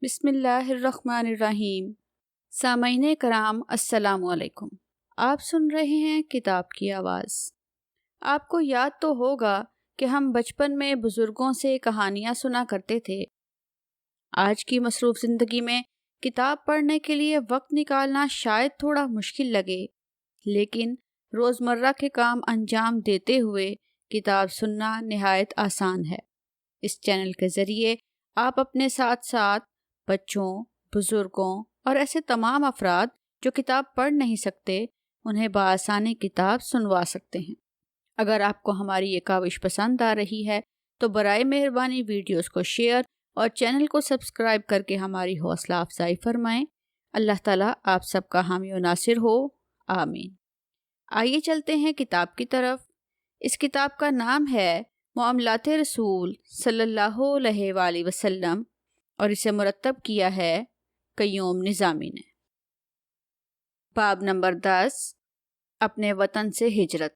بسم اللہ الرحمن الرحیم۔ سامعین کرام السلام علیکم۔ آپ سن رہے ہیں کتاب کی آواز۔ آپ کو یاد تو ہوگا کہ ہم بچپن میں بزرگوں سے کہانیاں سنا کرتے تھے۔ آج کی مصروف زندگی میں کتاب پڑھنے کے لیے وقت نکالنا شاید تھوڑا مشکل لگے، لیکن روزمرہ کے کام انجام دیتے ہوئے کتاب سننا نہایت آسان ہے۔ اس چینل کے ذریعے آپ اپنے ساتھ ساتھ بچوں، بزرگوں اور ایسے تمام افراد جو کتاب پڑھ نہیں سکتے انہیں بآسانی کتاب سنوا سکتے ہیں۔ اگر آپ کو ہماری یہ کاوش پسند آ رہی ہے تو برائے مہربانی ویڈیوز کو شیئر اور چینل کو سبسکرائب کر کے ہماری حوصلہ افزائی فرمائیں۔ اللہ تعالیٰ آپ سب کا حامی و ناصر ہو، آمین۔ آئیے چلتے ہیں کتاب کی طرف۔ اس کتاب کا نام ہے معاملات رسول صلی اللہ علیہ وآلہ وسلم اور اسے مرتب کیا ہے قیوم نظامی نے۔ باب نمبر 10، اپنے وطن سے ہجرت۔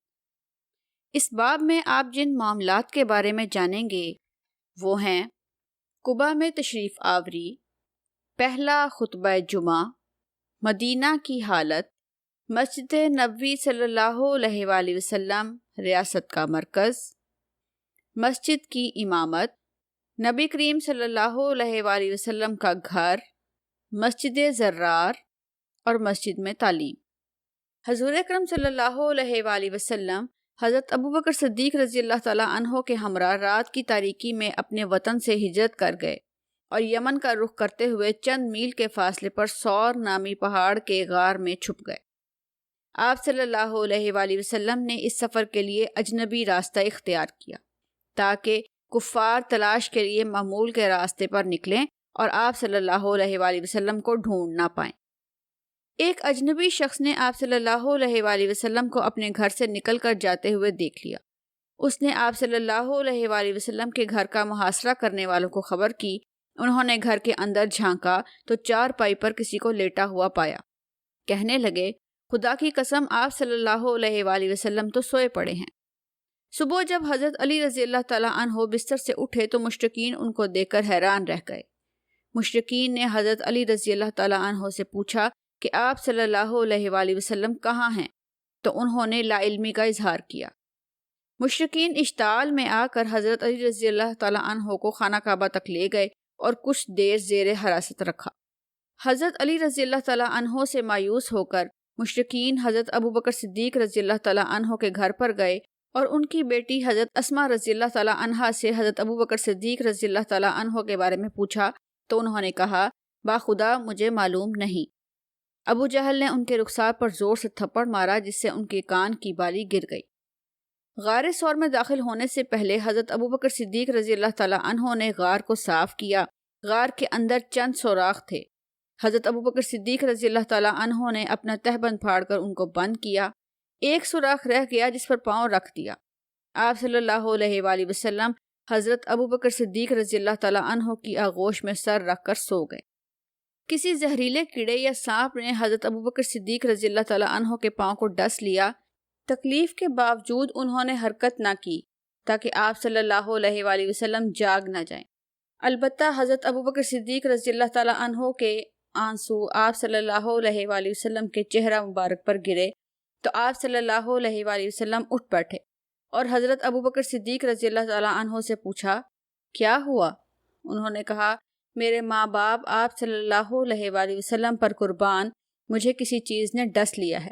اس باب میں آپ جن معاملات کے بارے میں جانیں گے وہ ہیں: قباء میں تشریف آوری، پہلا خطبہ جمعہ، مدینہ کی حالت، مسجد نبوی صلی اللہ علیہ وآلہ وسلم ریاست کا مرکز، مسجد کی امامت، نبی کریم صلی اللہ علیہ وآلہ وسلم کا گھر، مسجد زرار اور مسجد میں تعلیم۔ حضور اکرم صلی اللہ علیہ وآلہ وسلم حضرت ابوبکر صدیق رضی اللہ تعالیٰ عنہ کے ہمراہ رات کی تاریکی میں اپنے وطن سے ہجرت کر گئے اور یمن کا رخ کرتے ہوئے چند میل کے فاصلے پر سور نامی پہاڑ کے غار میں چھپ گئے۔ آپ صلی اللہ علیہ وآلہ وسلم نے اس سفر کے لیے اجنبی راستہ اختیار کیا تاکہ کفار تلاش کے لیے معمول کے راستے پر نکلیں اور آپ صلی اللہ علیہ وآلہ وسلم کو ڈھونڈ نہ پائیں۔ ایک اجنبی شخص نے آپ صلی اللہ علیہ وآلہ وسلم کو اپنے گھر سے نکل کر جاتے ہوئے دیکھ لیا۔ اس نے آپ صلی اللہ علیہ وآلہ وسلم کے گھر کا محاصرہ کرنے والوں کو خبر کی۔ انہوں نے گھر کے اندر جھانکا تو چارپائی پر کسی کو لیٹا ہوا پایا۔ کہنے لگے، خدا کی قسم آپ صلی اللہ علیہ وآلہ وسلم تو سوئے پڑے ہیں۔ صبح جب حضرت علی رضی اللہ تعالیٰ عنہ بستر سے اٹھے تو مشرکین ان کو دیکھ کر حیران رہ گئے۔ مشرکین نے حضرت علی رضی اللہ تعالیٰ عنہ سے پوچھا کہ آپ صلی اللہ علیہ وآلہ وسلم کہاں ہیں؟ تو انہوں نے لا علمی کا اظہار کیا۔ مشرکین اشتعال میں آ کر حضرت علی رضی اللہ تعالیٰ عنہ کو خانہ کعبہ تک لے گئے اور کچھ دیر زیر حراست رکھا۔ حضرت علی رضی اللہ تعالیٰ عنہ سے مایوس ہو کر مشرکین حضرت ابوبکر صدیق رضی اللہ تعالیٰ عنہ کے گھر پر گئے اور ان کی بیٹی حضرت اسماء رضی اللہ تعالیٰ عنہا سے حضرت ابوبکر صدیق رضی اللہ تعالیٰ عنہ کے بارے میں پوچھا تو انہوں نے کہا، باخدا مجھے معلوم نہیں۔ ابو جہل نے ان کے رخسار پر زور سے تھپڑ مارا جس سے ان کے کان کی بالی گر گئی۔ غار ثور میں داخل ہونے سے پہلے حضرت ابوبکر صدیق رضی اللہ تعالیٰ عنہ نے غار کو صاف کیا۔ غار کے اندر چند سوراخ تھے۔ حضرت ابوبکر صدیق رضی اللہ تعالیٰ عنہ نے اپنا تہبند پھاڑ کر ان کو بند کیا۔ ایک سوراخ رہ گیا جس پر پاؤں رکھ دیا۔ آپ صلی اللہ علیہ وآلہ وسلم حضرت ابوبکر صدیق رضی اللہ تعالیٰ عنہ کی آغوش میں سر رکھ کر سو گئے۔ کسی زہریلے کیڑے یا سانپ نے حضرت ابوبکر صدیق رضی اللہ تعالیٰ عنہ کے پاؤں کو ڈس لیا۔ تکلیف کے باوجود انہوں نے حرکت نہ کی تاکہ آپ صلی اللہ علیہ وآلہ وسلم جاگ نہ جائیں۔ البتہ حضرت ابوبکر صدیق رضی اللہ تعالیٰ عنہ کے آنسو آپ صلی اللہ علیہ وآلہ وسلم کے چہرہ مبارک پر گرے تو آپ صلی اللہ علیہ وآلہ وسلم اٹھ بیٹھے اور حضرت ابوبکر صدیق رضی اللہ تعالیٰ عنہ سے پوچھا، کیا ہوا؟ انہوں نے کہا، میرے ماں باپ آپ صلی اللہ علیہ وآلہ وسلم پر قربان، مجھے کسی چیز نے ڈس لیا ہے۔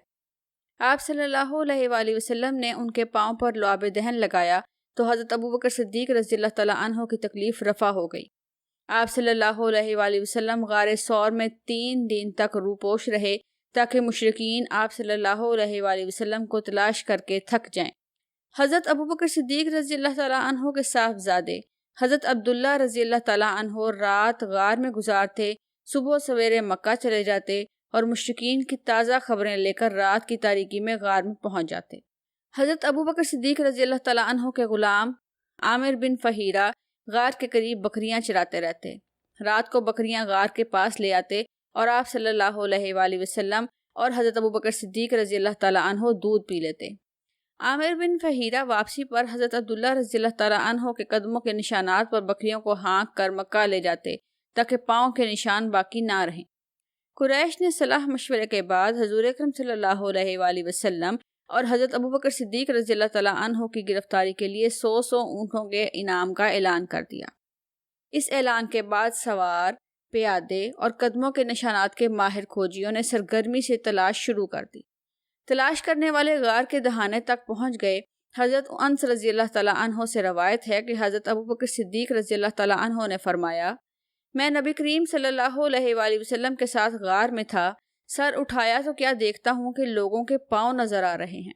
آپ صلی اللہ علیہ وآلہ وسلم نے ان کے پاؤں پر لعاب دہن لگایا تو حضرت ابوبکر صدیق رضی اللہ تعالیٰ عنہ کی تکلیف رفع ہو گئی۔ آپ صلی اللہ علیہ وآلہ وسلم غار ثور میں 3 دن تک روپوش رہے تاکہ مشرکین آپ صلی اللہ علیہ وآلہ وسلم کو تلاش کر کے تھک جائیں۔ حضرت ابوبکر صدیق رضی اللہ تعالیٰ عنہ کے صاحبزادے حضرت عبداللہ رضی اللہ تعالیٰ عنہ رات غار میں گزارتے، صبح سویرے مکہ چلے جاتے اور مشرکین کی تازہ خبریں لے کر رات کی تاریکی میں غار میں پہنچ جاتے۔ حضرت ابوبکر صدیق رضی اللہ تعالیٰ عنہ کے غلام عامر بن فہیرہ غار کے قریب بکریاں چراتے رہتے۔ رات کو بکریاں غار کے پاس لے آتے اور آپ صلی اللہ علیہ وآلہ وسلم اور حضرت ابوبکر صدیق رضی اللہ تعالیٰ عنہ دودھ پی لیتے۔ عامر بن فہیرہ واپسی پر حضرت عبداللہ رضی اللہ تعالیٰ عنہ کے قدموں کے نشانات پر بکریوں کو ہانک کر مکہ لے جاتے تاکہ پاؤں کے نشان باقی نہ رہیں۔ قریش نے صلاح مشورے کے بعد حضور اکرم صلی اللہ علیہ وآلہ وسلم اور حضرت ابوبکر صدیق رضی اللہ تعالیٰ عنہ کی گرفتاری کے لیے 100 اونٹوں کے انعام کا اعلان کر دیا۔ اس اعلان کے بعد سوار، پیادے اور قدموں کے نشانات کے ماہر کھوجیوں نے سرگرمی سے تلاش شروع کر دی۔ تلاش کرنے والے غار کے دہانے تک پہنچ گئے۔ حضرت انس رضی اللہ تعالیٰ عنہ سے روایت ہے کہ حضرت ابوبکر صدیق رضی اللہ تعالیٰ عنہ نے فرمایا، میں نبی کریم صلی اللہ علیہ وآلہ وسلم کے ساتھ غار میں تھا، سر اٹھایا تو کیا دیکھتا ہوں کہ لوگوں کے پاؤں نظر آ رہے ہیں۔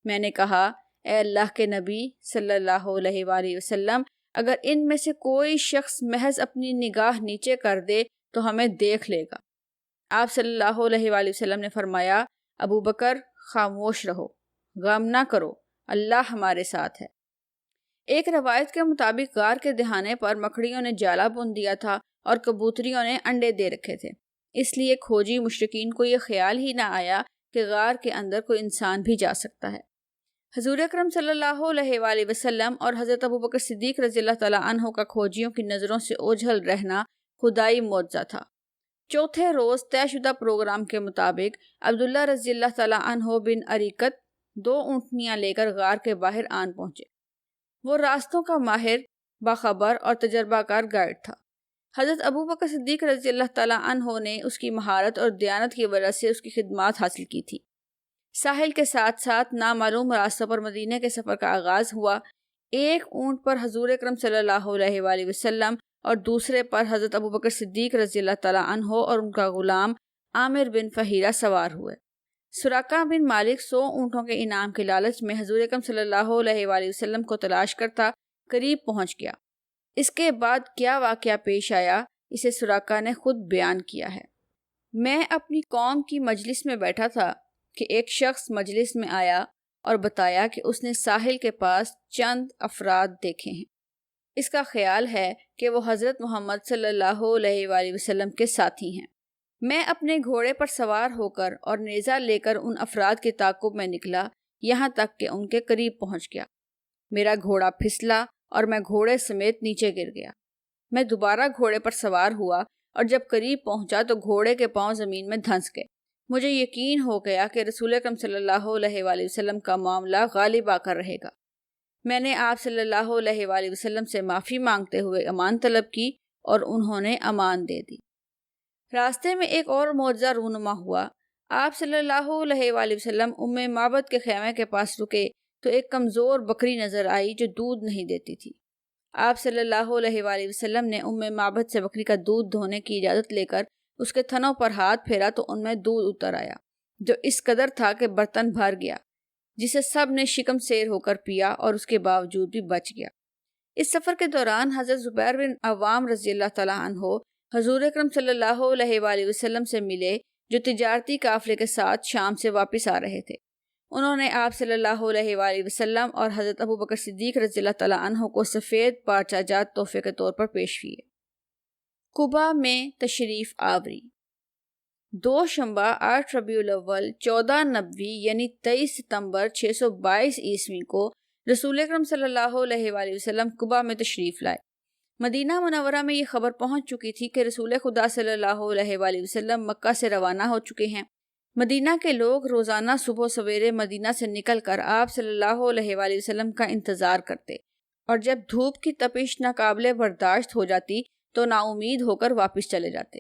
میں نے کہا، اے اللہ کے نبی صلی اللہ علیہ وآلہ وسلم، اگر ان میں سے کوئی شخص محض اپنی نگاہ نیچے کر دے تو ہمیں دیکھ لے گا۔ آپ صلی اللہ علیہ وآلہ وسلم نے فرمایا، ابو بکر خاموش رہو، غم نہ کرو، اللہ ہمارے ساتھ ہے۔ ایک روایت کے مطابق غار کے دہانے پر مکڑیوں نے جالا بن دیا تھا اور کبوتریوں نے انڈے دے رکھے تھے، اس لیے کھوجی مشرکین کو یہ خیال ہی نہ آیا کہ غار کے اندر کوئی انسان بھی جا سکتا ہے۔ حضور اکرم صلی اللہ علیہ وآلہ وسلم اور حضرت ابوبکر صدیق رضی اللہ تعالیٰ عنہ کا کھوجیوں کی نظروں سے اوجھل رہنا خدائی معجزہ تھا۔ چوتھے روز طے شدہ پروگرام کے مطابق عبداللہ رضی اللہ تعالیٰ عنہ بن عریقت 2 اونٹنیاں لے کر غار کے باہر آن پہنچے۔ وہ راستوں کا ماہر، باخبر اور تجربہ کار گائیڈ تھا۔ حضرت ابوبکر صدیق رضی اللہ تعالیٰ عنہ نے اس کی مہارت اور دیانت کی وجہ سے اس کی خدمات حاصل کی تھی۔ ساحل کے ساتھ ساتھ نامعلوم راستوں پر مدینہ کے سفر کا آغاز ہوا۔ ایک اونٹ پر حضور اکرم صلی اللہ علیہ وآلہ وسلم اور دوسرے پر حضرت ابوبکر صدیق رضی اللہ تعالیٰ عنہ اور ان کا غلام عامر بن فہیرہ سوار ہوئے۔ سراقہ بن مالک 100 اونٹوں کے انعام کے لالچ میں حضور اکرم صلی اللہ علیہ وآلہ وسلم کو تلاش کرتا قریب پہنچ گیا۔ اس کے بعد کیا واقعہ پیش آیا، اسے سراقہ نے خود بیان کیا ہے۔ میں اپنی قوم کی مجلس میں بیٹھا تھا کہ ایک شخص مجلس میں آیا اور بتایا کہ اس نے ساحل کے پاس چند افراد دیکھے ہیں۔ اس کا خیال ہے کہ وہ حضرت محمد صلی اللہ علیہ وآلہ وسلم کے ساتھی ہیں۔ میں اپنے گھوڑے پر سوار ہو کر اور نیزہ لے کر ان افراد کے تعاقب میں نکلا، یہاں تک کہ ان کے قریب پہنچ گیا۔ میرا گھوڑا پھسلا اور میں گھوڑے سمیت نیچے گر گیا۔ میں دوبارہ گھوڑے پر سوار ہوا اور جب قریب پہنچا تو گھوڑے کے پاؤں زمین میں دھنس گئے۔ مجھے یقین ہو گیا کہ رسول اکرم صلی اللہ علیہ وآلہ وسلم کا معاملہ غالب آ کر رہے گا۔ میں نے آپ صلی اللہ علیہ وآلہ وسلم سے معافی مانگتے ہوئے امان طلب کی اور انہوں نے امان دے دی۔ راستے میں ایک اور معجزہ رونما ہوا۔ آپ صلی اللہ علیہ وآلہ وسلم معبد کے خیمے کے پاس رکے تو ایک کمزور بکری نظر آئی جو دودھ نہیں دیتی تھی۔ آپ صلی اللہ علیہ وآلہ وسلم نے معبد سے بکری کا دودھ دھونے کی اجازت لے کر اس کے تھنوں پر ہاتھ پھیرا تو ان میں دودھ اتر آیا، جو اس قدر تھا کہ برتن بھر گیا، جسے سب نے شکم سیر ہو کر پیا اور اس کے باوجود بھی بچ گیا۔ اس سفر کے دوران حضرت زبیر بن عوام رضی اللہ تعالیٰ عنہ حضور اکرم صلی اللہ علیہ وآلہ وسلم سے ملے، جو تجارتی قافلے کے ساتھ شام سے واپس آ رہے تھے۔ انہوں نے آپ صلی اللہ علیہ وآلہ وسلم اور حضرت ابوبکر صدیق رضی اللہ تعالیٰ عنہ کو سفید پارچہ جات تحفے کے طور پر پیش کیے۔ قباء میں تشریف آوری۔ دوشنبہ 8 ربیع الاول 1490 یعنی 23 ستمبر 622 عیسوی کو رسول اکرم صلی اللہ علیہ وآلہ وسلم قباء میں تشریف لائے۔ مدینہ منورہ میں یہ خبر پہنچ چکی تھی کہ رسول خدا صلی اللہ علیہ وآلہ وسلم مکہ سے روانہ ہو چکے ہیں۔ مدینہ کے لوگ روزانہ صبح سویرے مدینہ سے نکل کر آپ صلی اللہ علیہ وآلہ وسلم کا انتظار کرتے اور جب دھوپ کی تپش ناقابل برداشت ہو جاتی تو نا امید ہو کر واپس چلے جاتے۔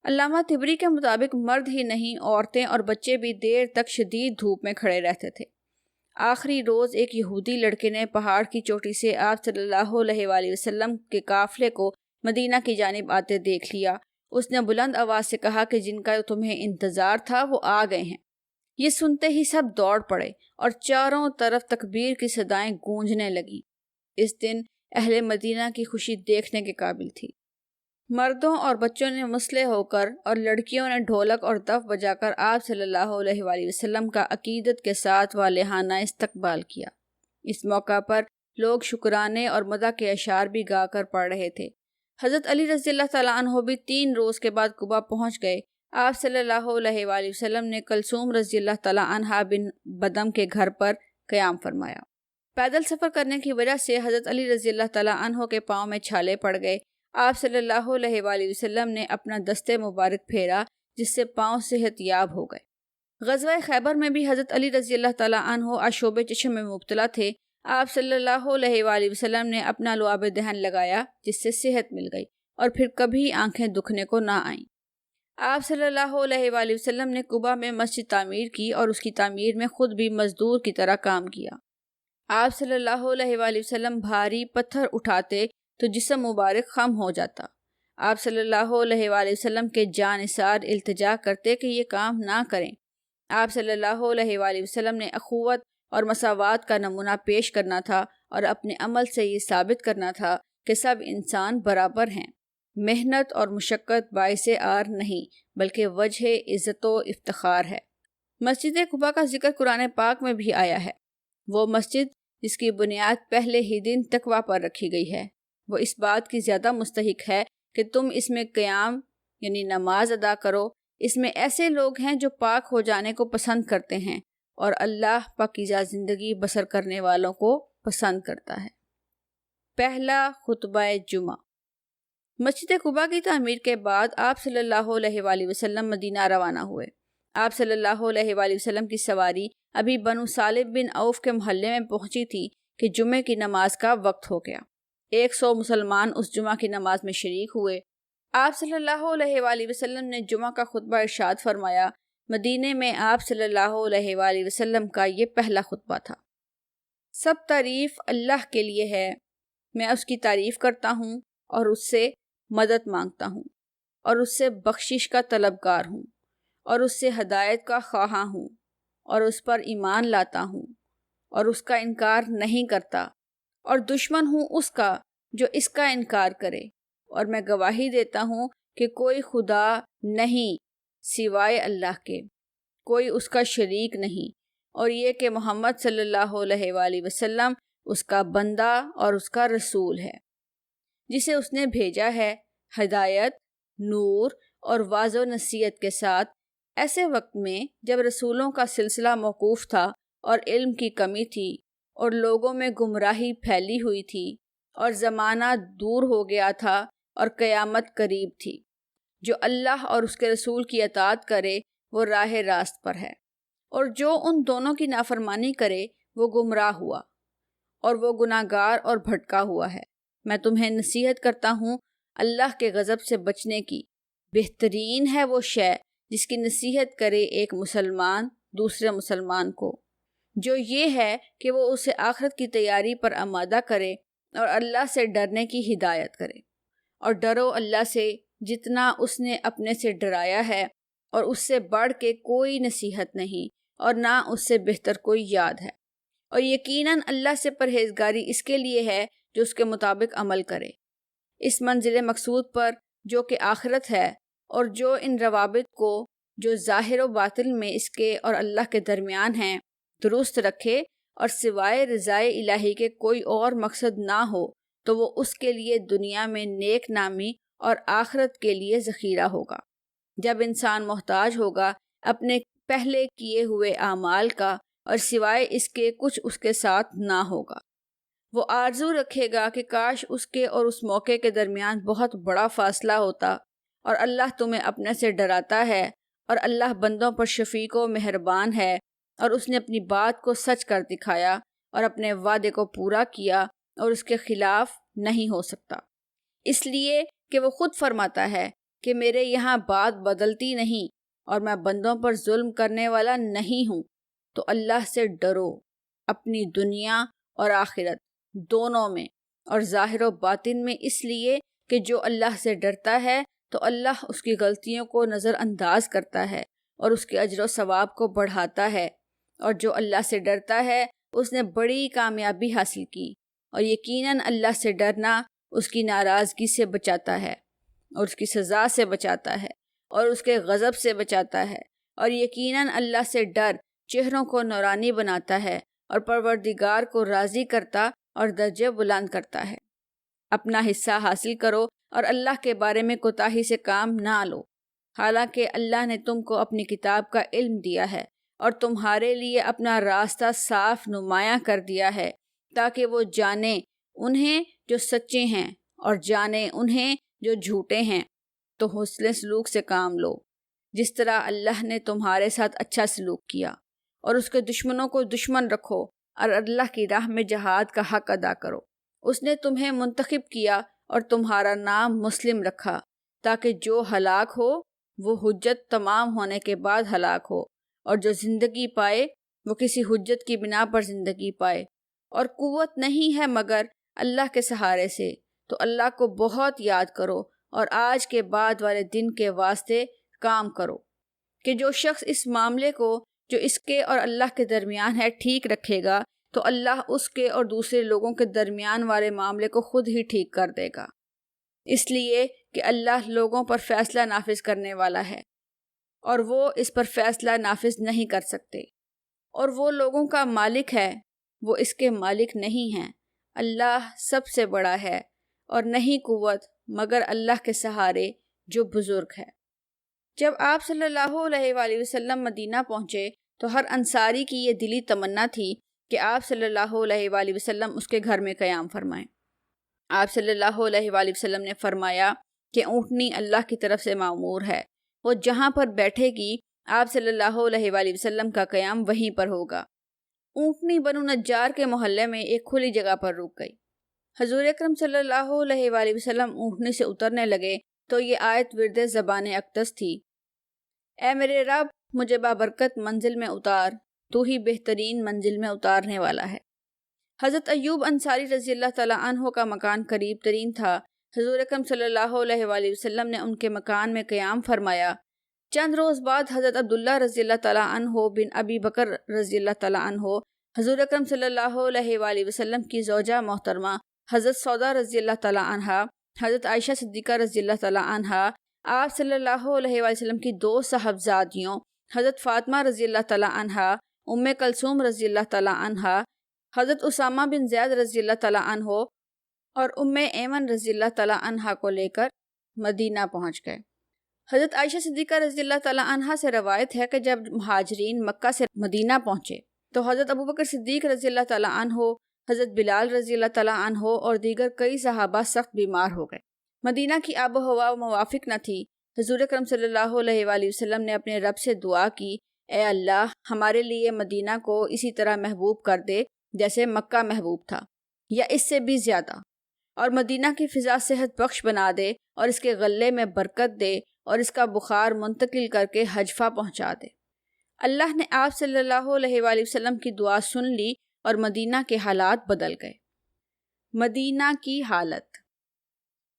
علامہ طبری کے مطابق مرد ہی نہیں، عورتیں اور بچے بھی دیر تک شدید دھوپ میں کھڑے رہتے تھے۔ آخری روز ایک یہودی لڑکے نے پہاڑ کی چوٹی سے آپ صلی اللہ علیہ وآلہ وسلم کے قافلے کو مدینہ کی جانب آتے دیکھ لیا۔ اس نے بلند آواز سے کہا کہ جن کا تمہیں انتظار تھا وہ آ گئے ہیں۔ یہ سنتے ہی سب دوڑ پڑے اور چاروں طرف تکبیر کی صدائیں گونجنے لگیں۔ اس دن اہل مدینہ کی خوشی دیکھنے کے قابل تھی۔ مردوں اور بچوں نے مسلح ہو کر اور لڑکیوں نے ڈھولک اور دف بجا کر آپ صلی اللہ علیہ وآلہ وسلم کا عقیدت کے ساتھ والہانہ استقبال کیا۔ اس موقع پر لوگ شکرانے اور مدح کے اشعار بھی گا کر پڑھ رہے تھے۔ حضرت علی رضی اللہ تعالیٰ عنہ بھی 3 روز کے بعد قباء پہنچ گئے۔ آپ صلی اللہ علیہ وآلہ وسلم نے کلثوم رضی اللہ تعالیٰ عنہا بن بدم کے گھر پر قیام فرمایا۔ پیدل سفر کرنے کی وجہ سے حضرت علی رضی اللہ تعالیٰ عنہ کے پاؤں میں چھالے پڑ گئے۔ آپ صلی اللہ علیہ وآلہ وسلم نے اپنا دست مبارک پھیرا جس سے پاؤں صحت یاب ہو گئے۔ غزوہ خیبر میں بھی حضرت علی رضی اللہ تعالیٰ عنہ آشوب چشم میں مبتلا تھے۔ آپ صلی اللہ علیہ وآلہ وسلم نے اپنا لعاب دہن لگایا جس سے صحت مل گئی اور پھر کبھی آنکھیں دکھنے کو نہ آئیں۔ آپ صلی اللہ علیہ وآلہ وسلم نے قباء میں مسجد تعمیر کی اور اس کی تعمیر میں خود بھی مزدور کی طرح کام کیا۔ آپ صلی اللہ علیہ وآلہ وسلم بھاری پتھر اٹھاتے تو جسم مبارک خم ہو جاتا۔ آپ صلی اللہ علیہ وآلہ وسلم کے جانثار التجا کرتے کہ یہ کام نہ کریں۔ آپ صلی اللہ علیہ وآلہ وسلم نے اخوت اور مساوات کا نمونہ پیش کرنا تھا اور اپنے عمل سے یہ ثابت کرنا تھا کہ سب انسان برابر ہیں۔ محنت اور مشقت باعث عار نہیں بلکہ وجہ عزت و افتخار ہے۔ مسجد قباء کا ذکر قرآن پاک میں بھی آیا ہے۔ وہ مسجد جس کی بنیاد پہلے ہی دن تقویٰ پر رکھی گئی ہے، وہ اس بات کی زیادہ مستحق ہے کہ تم اس میں قیام یعنی نماز ادا کرو۔ اس میں ایسے لوگ ہیں جو پاک ہو جانے کو پسند کرتے ہیں اور اللہ پاکیزہ زندگی بسر کرنے والوں کو پسند کرتا ہے۔ پہلا خطبہ جمعہ۔ مسجد قباء کی تعمیر کے بعد آپ صلی اللہ علیہ وآلہ وسلم مدینہ روانہ ہوئے۔ آپ صلی اللہ علیہ وآلہ وسلم کی سواری ابھی بنو سالم بن عوف کے محلے میں پہنچی تھی کہ جمعے کی نماز کا وقت ہو گیا۔ 100 مسلمان اس جمعہ کی نماز میں شریک ہوئے۔ آپ صلی اللہ علیہ وآلہ وسلم نے جمعہ کا خطبہ ارشاد فرمایا۔ مدینے میں آپ صلی اللہ علیہ وآلہ وسلم کا یہ پہلا خطبہ تھا۔ سب تعریف اللہ کے لیے ہے، میں اس کی تعریف کرتا ہوں اور اس سے مدد مانگتا ہوں اور اس سے بخشش کا طلبگار ہوں اور اس سے ہدایت کا خواہاں ہوں اور اس پر ایمان لاتا ہوں اور اس کا انکار نہیں کرتا اور دشمن ہوں اس کا جو اس کا انکار کرے، اور میں گواہی دیتا ہوں کہ کوئی خدا نہیں سوائے اللہ کے، کوئی اس کا شریک نہیں، اور یہ کہ محمد صلی اللہ علیہ وآلہ وسلم اس کا بندہ اور اس کا رسول ہے جسے اس نے بھیجا ہے ہدایت، نور اور واضح و نصیحت کے ساتھ، ایسے وقت میں جب رسولوں کا سلسلہ موقوف تھا اور علم کی کمی تھی اور لوگوں میں گمراہی پھیلی ہوئی تھی اور زمانہ دور ہو گیا تھا اور قیامت قریب تھی۔ جو اللہ اور اس کے رسول کی اطاعت کرے وہ راہ راست پر ہے، اور جو ان دونوں کی نافرمانی کرے وہ گمراہ ہوا اور وہ گناہگار اور بھٹکا ہوا ہے۔ میں تمہیں نصیحت کرتا ہوں اللہ کے غضب سے بچنے کی۔ بہترین ہے وہ شے جس کی نصیحت کرے ایک مسلمان دوسرے مسلمان کو، جو یہ ہے کہ وہ اسے آخرت کی تیاری پر آمادہ کرے اور اللہ سے ڈرنے کی ہدایت کرے، اور ڈرو اللہ سے جتنا اس نے اپنے سے ڈرایا ہے، اور اس سے بڑھ کے کوئی نصیحت نہیں اور نہ اس سے بہتر کوئی یاد ہے، اور یقیناً اللہ سے پرہیزگاری اس کے لیے ہے جو اس کے مطابق عمل کرے۔ اس منزل مقصود پر جو کہ آخرت ہے، اور جو ان روابط کو جو ظاہر و باطن میں اس کے اور اللہ کے درمیان ہیں درست رکھے اور سوائے رضائے الہی کے کوئی اور مقصد نہ ہو، تو وہ اس کے لیے دنیا میں نیک نامی اور آخرت کے لیے ذخیرہ ہوگا۔ جب انسان محتاج ہوگا اپنے پہلے کیے ہوئے اعمال کا اور سوائے اس کے کچھ اس کے ساتھ نہ ہوگا، وہ آرزو رکھے گا کہ کاش اس کے اور اس موقع کے درمیان بہت بڑا فاصلہ ہوتا، اور اللہ تمہیں اپنے سے ڈراتا ہے، اور اللہ بندوں پر شفیق و مہربان ہے، اور اس نے اپنی بات کو سچ کر دکھایا اور اپنے وعدے کو پورا کیا اور اس کے خلاف نہیں ہو سکتا، اس لیے کہ وہ خود فرماتا ہے کہ میرے یہاں بات بدلتی نہیں اور میں بندوں پر ظلم کرنے والا نہیں ہوں۔ تو اللہ سے ڈرو اپنی دنیا اور آخرت دونوں میں اور ظاہر و باطن میں، اس لیے کہ جو اللہ سے ڈرتا ہے تو اللہ اس کی غلطیوں کو نظر انداز کرتا ہے اور اس کے اجر و ثواب کو بڑھاتا ہے، اور جو اللہ سے ڈرتا ہے اس نے بڑی کامیابی حاصل کی، اور یقیناً اللہ سے ڈرنا اس کی ناراضگی سے بچاتا ہے اور اس کی سزا سے بچاتا ہے اور اس کے غضب سے بچاتا ہے، اور یقیناً اللہ سے ڈر چہروں کو نورانی بناتا ہے اور پروردگار کو راضی کرتا اور درجے بلند کرتا ہے۔ اپنا حصہ حاصل کرو اور اللہ کے بارے میں کوتاہی سے کام نہ لو، حالانکہ اللہ نے تم کو اپنی کتاب کا علم دیا ہے اور تمہارے لیے اپنا راستہ صاف نمایاں کر دیا ہے، تاکہ وہ جانے انہیں جو سچے ہیں اور جانے انہیں جو جھوٹے ہیں تو حسن سلوک سے کام لو، جس طرح اللہ نے تمہارے ساتھ اچھا سلوک کیا، اور اس کے دشمنوں کو دشمن رکھو اور اللہ کی راہ میں جہاد کا حق ادا کرو۔ اس نے تمہیں منتخب کیا اور تمہارا نام مسلم رکھا تاکہ جو ہلاک ہو وہ حجت تمام ہونے کے بعد ہلاک ہو، اور جو زندگی پائے وہ کسی حجت کی بنا پر زندگی پائے۔ اور قوت نہیں ہے مگر اللہ کے سہارے سے، تو اللہ کو بہت یاد کرو اور آج کے بعد والے دن کے واسطے کام کرو، کہ جو شخص اس معاملے کو جو اس کے اور اللہ کے درمیان ہے ٹھیک رکھے گا تو اللہ اس کے اور دوسرے لوگوں کے درمیان والے معاملے کو خود ہی ٹھیک کر دے گا، اس لیے کہ اللہ لوگوں پر فیصلہ نافذ کرنے والا ہے اور وہ اس پر فیصلہ نافذ نہیں کر سکتے۔ اور وہ لوگوں کا مالک ہے، وہ اس کے مالک نہیں ہیں۔ اللہ سب سے بڑا ہے اور نہیں قوت مگر اللہ کے سہارے جو بزرگ ہے۔ جب آپ صلی اللہ علیہ وآلہ وسلم مدینہ پہنچے تو ہر انصاری کی یہ دلی تمنا تھی کہ آپ صلی اللہ علیہ وآلہ وسلم اس کے گھر میں قیام فرمائیں۔ آپ صلی اللہ علیہ وآلہ وسلم نے فرمایا کہ اونٹنی اللہ کی طرف سے مامور ہے، وہ جہاں پر بیٹھے گی آپ صلی اللہ علیہ وآلہ وسلم کا قیام وہیں پر ہوگا۔ اونٹنی بنو نجار کے محلے میں ایک کھلی جگہ پر رک گئی۔ حضور اکرم صلی اللہ علیہ وآلہ وسلم اونٹنی سے اترنے لگے تو یہ آیت ورد زبان اقدس تھی، اے میرے رب مجھے بابرکت منزل میں اتار، تو ہی بہترین منزل میں اتارنے والا ہے۔ حضرت ایوب انصاری رضی اللہ تعالیٰ عنہ کا مکان قریب ترین تھا۔ حضور اکرم صلی اللہ علیہ وآلہ وسلم نے ان کے مکان میں قیام فرمایا۔ چند روز بعد حضرت عبداللہ رضی اللہ تعالیٰ عنہ بن ابی بکر رضی اللہ تعالیٰ عنہ حضور اکرم صلی اللہ علیہ وآلہ وسلم کی زوجہ محترمہ حضرت سودا رضی اللہ تعالیٰ عنہا، حضرت عائشہ صدیقہ رضی اللہ تعالیٰ عنہا، آپ صلی اللہ علیہ وآلہ وسلم کی دو صاحبزادیوں حضرت فاطمہ رضی اللہ تعالیٰ عنہا، ام کلثوم رضی اللہ تعالیٰ عنہا، حضرت اسامہ بن زید رضی اللہ تعالیٰ عنہ اور ام ایمن رضی اللہ تعالیٰ عنہا کو لے کر مدینہ پہنچ گئے۔ حضرت عائشہ صدیقہ رضی اللہ تعالیٰ عنہا سے روایت ہے کہ جب مہاجرین مکہ سے مدینہ پہنچے تو حضرت ابوبکر صدیق رضی اللہ تعالیٰ عنہ، حضرت بلال رضی اللہ تعالیٰ عنہ اور دیگر کئی صحابہ سخت بیمار ہو گئے۔ مدینہ کی آب و ہوا موافق نہ تھی۔ حضور اکرم صلی اللہ علیہ وآلہ وسلم نے اپنے رب سے دعا کی، اے اللہ ہمارے لیے مدینہ کو اسی طرح محبوب کر دے جیسے مکہ محبوب تھا یا اس سے بھی زیادہ، اور مدینہ کی فضا صحت بخش بنا دے اور اس کے غلے میں برکت دے اور اس کا بخار منتقل کر کے حجفہ پہنچا دے۔ اللہ نے آپ صلی اللہ علیہ وآلہ وسلم کی دعا سن لی اور مدینہ کے حالات بدل گئے۔ مدینہ کی حالت۔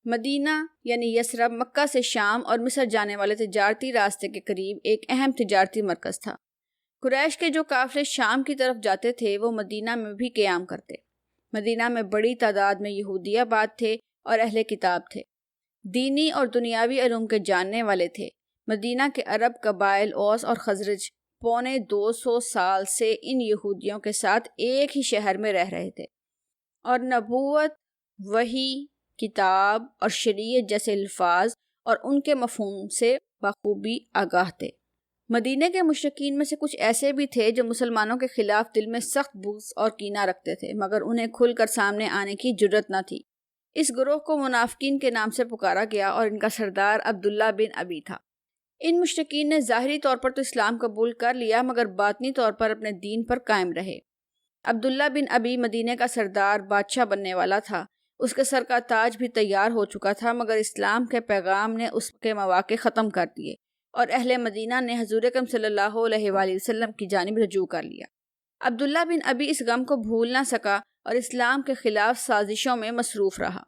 مدینہ یعنی یثرب مکہ سے شام اور مصر جانے والے تجارتی راستے کے قریب ایک اہم تجارتی مرکز تھا۔ قریش کے جو قافلے شام کی طرف جاتے تھے وہ مدینہ میں بھی قیام کرتے۔ مدینہ میں بڑی تعداد میں یہودی آباد تھے اور اہل کتاب تھے، دینی اور دنیاوی علوم کے جاننے والے تھے۔ مدینہ کے عرب قبائل اوس اور خزرج 250 سال سے ان یہودیوں کے ساتھ ایک ہی شہر میں رہ رہے تھے اور نبوت، وحی، کتاب اور شریعت جیسے الفاظ اور ان کے مفہوم سے بخوبی آگاہ تھے۔ مدینہ کے مشرکین میں سے کچھ ایسے بھی تھے جو مسلمانوں کے خلاف دل میں سخت بغض اور کینہ رکھتے تھے، مگر انہیں کھل کر سامنے آنے کی جرت نہ تھی۔ اس گروہ کو منافقین کے نام سے پکارا گیا اور ان کا سردار عبداللہ بن ابی تھا۔ ان مشرکین نے ظاہری طور پر تو اسلام قبول کر لیا مگر باطنی طور پر اپنے دین پر قائم رہے۔ عبداللہ بن ابی مدینہ کا سردار بادشاہ بننے والا تھا، اس کے سر کا تاج بھی تیار ہو چکا تھا، مگر اسلام کے پیغام نے اس کے مواقع ختم کر دیے اور اہل مدینہ نے حضور اکرم صلی اللہ علیہ وآلہ وسلم کی جانب رجوع کر لیا۔ عبداللہ بن ابی اس غم کو بھول نہ سکا اور اسلام کے خلاف سازشوں میں مصروف رہا۔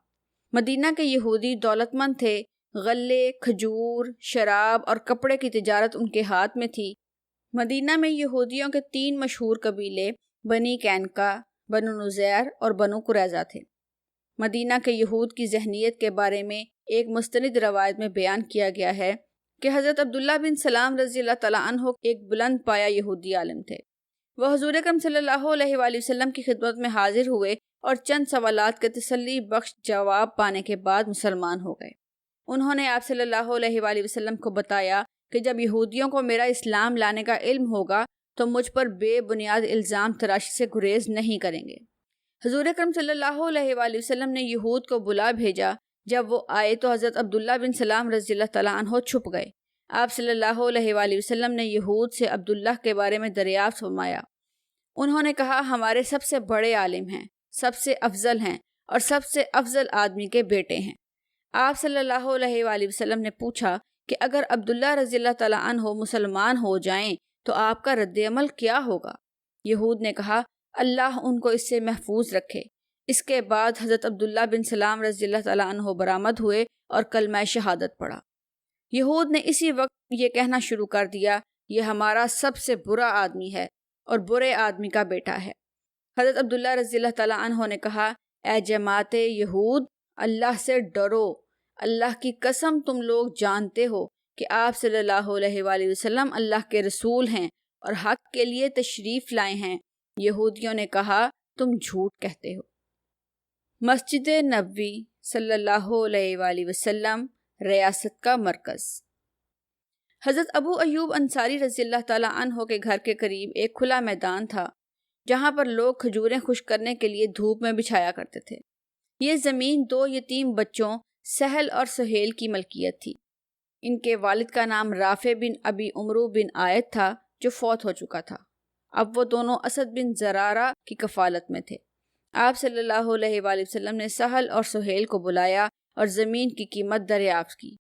مدینہ کے یہودی دولت مند تھے، غلے، کھجور، شراب اور کپڑے کی تجارت ان کے ہاتھ میں تھی۔ مدینہ میں یہودیوں کے 3 مشہور قبیلے بنی قینقاع، بنو نذیر اور بنو قریظہ تھے۔ مدینہ کے یہود کی ذہنیت کے بارے میں ایک مستند روایت میں بیان کیا گیا ہے کہ حضرت عبداللہ بن سلام رضی اللہ تعالیٰ عنہ ایک بلند پایہ یہودی عالم تھے۔ وہ حضور اکرم صلی اللہ علیہ وآلہ وسلم کی خدمت میں حاضر ہوئے اور چند سوالات کے تسلی بخش جواب پانے کے بعد مسلمان ہو گئے۔ انہوں نے آپ صلی اللہ علیہ وآلہ وسلم کو بتایا کہ جب یہودیوں کو میرا اسلام لانے کا علم ہوگا تو مجھ پر بے بنیاد الزام تراشی سے گریز نہیں کریں گے۔ حضور اکرم صلی اللہ علیہ وآلہ وسلم نے یہود کو بلا بھیجا جب وہ آئے تو حضرت عبداللہ بن سلام رضی اللہ تعالیٰ عنہ چھپ گئے۔ آپ صلی اللہ علیہ وآلہ وسلم نے یہود سے عبداللہ کے بارے میں دریافت فرمایا۔ انہوں نے کہا ہمارے سب سے بڑے عالم ہیں، سب سے افضل ہیں اور سب سے افضل آدمی کے بیٹے ہیں۔ آپ صلی اللہ علیہ وآلہ وسلم نے پوچھا کہ اگر عبداللہ رضی اللہ تعالیٰ عنہ مسلمان ہو جائیں تو آپ کا رد عمل کیا ہوگا؟ یہود نے کہا اللہ ان کو اس سے محفوظ رکھے۔ اس کے بعد حضرت عبداللہ بن سلام رضی اللہ تعالیٰ عنہ برآمد ہوئے اور کلمہ شہادت پڑھا۔ یہود نے اسی وقت یہ کہنا شروع کر دیا یہ ہمارا سب سے برا آدمی ہے اور برے آدمی کا بیٹا ہے۔ حضرت عبداللہ رضی اللہ تعالیٰ عنہ نے کہا اے جماعت یہود، اللہ سے ڈرو، اللہ کی قسم تم لوگ جانتے ہو کہ آپ صلی اللہ علیہ وآلہ وسلم اللہ کے رسول ہیں اور حق کے لیے تشریف لائے ہیں۔ یہودیوں نے کہا تم جھوٹ کہتے ہو۔ مسجد نبوی صلی اللہ علیہ وآلہ وسلم ریاست کا مرکز۔ حضرت ابو ایوب انصاری رضی اللہ تعالیٰ عنہ کے گھر کے قریب ایک کھلا میدان تھا جہاں پر لوگ کھجوریں خشک کرنے کے لیے دھوپ میں بچھایا کرتے تھے۔ یہ زمین دو یتیم بچوں سہل اور سہیل کی ملکیت تھی۔ ان کے والد کا نام رافع بن ابی عمرو بن آیت تھا جو فوت ہو چکا تھا۔ اب وہ دونوں اسد بن زرارہ کی کفالت میں تھے۔ آپ صلی اللہ علیہ وآلہ وسلم نے سہل اور سہیل کو بلایا اور زمین کی قیمت دریافت کی۔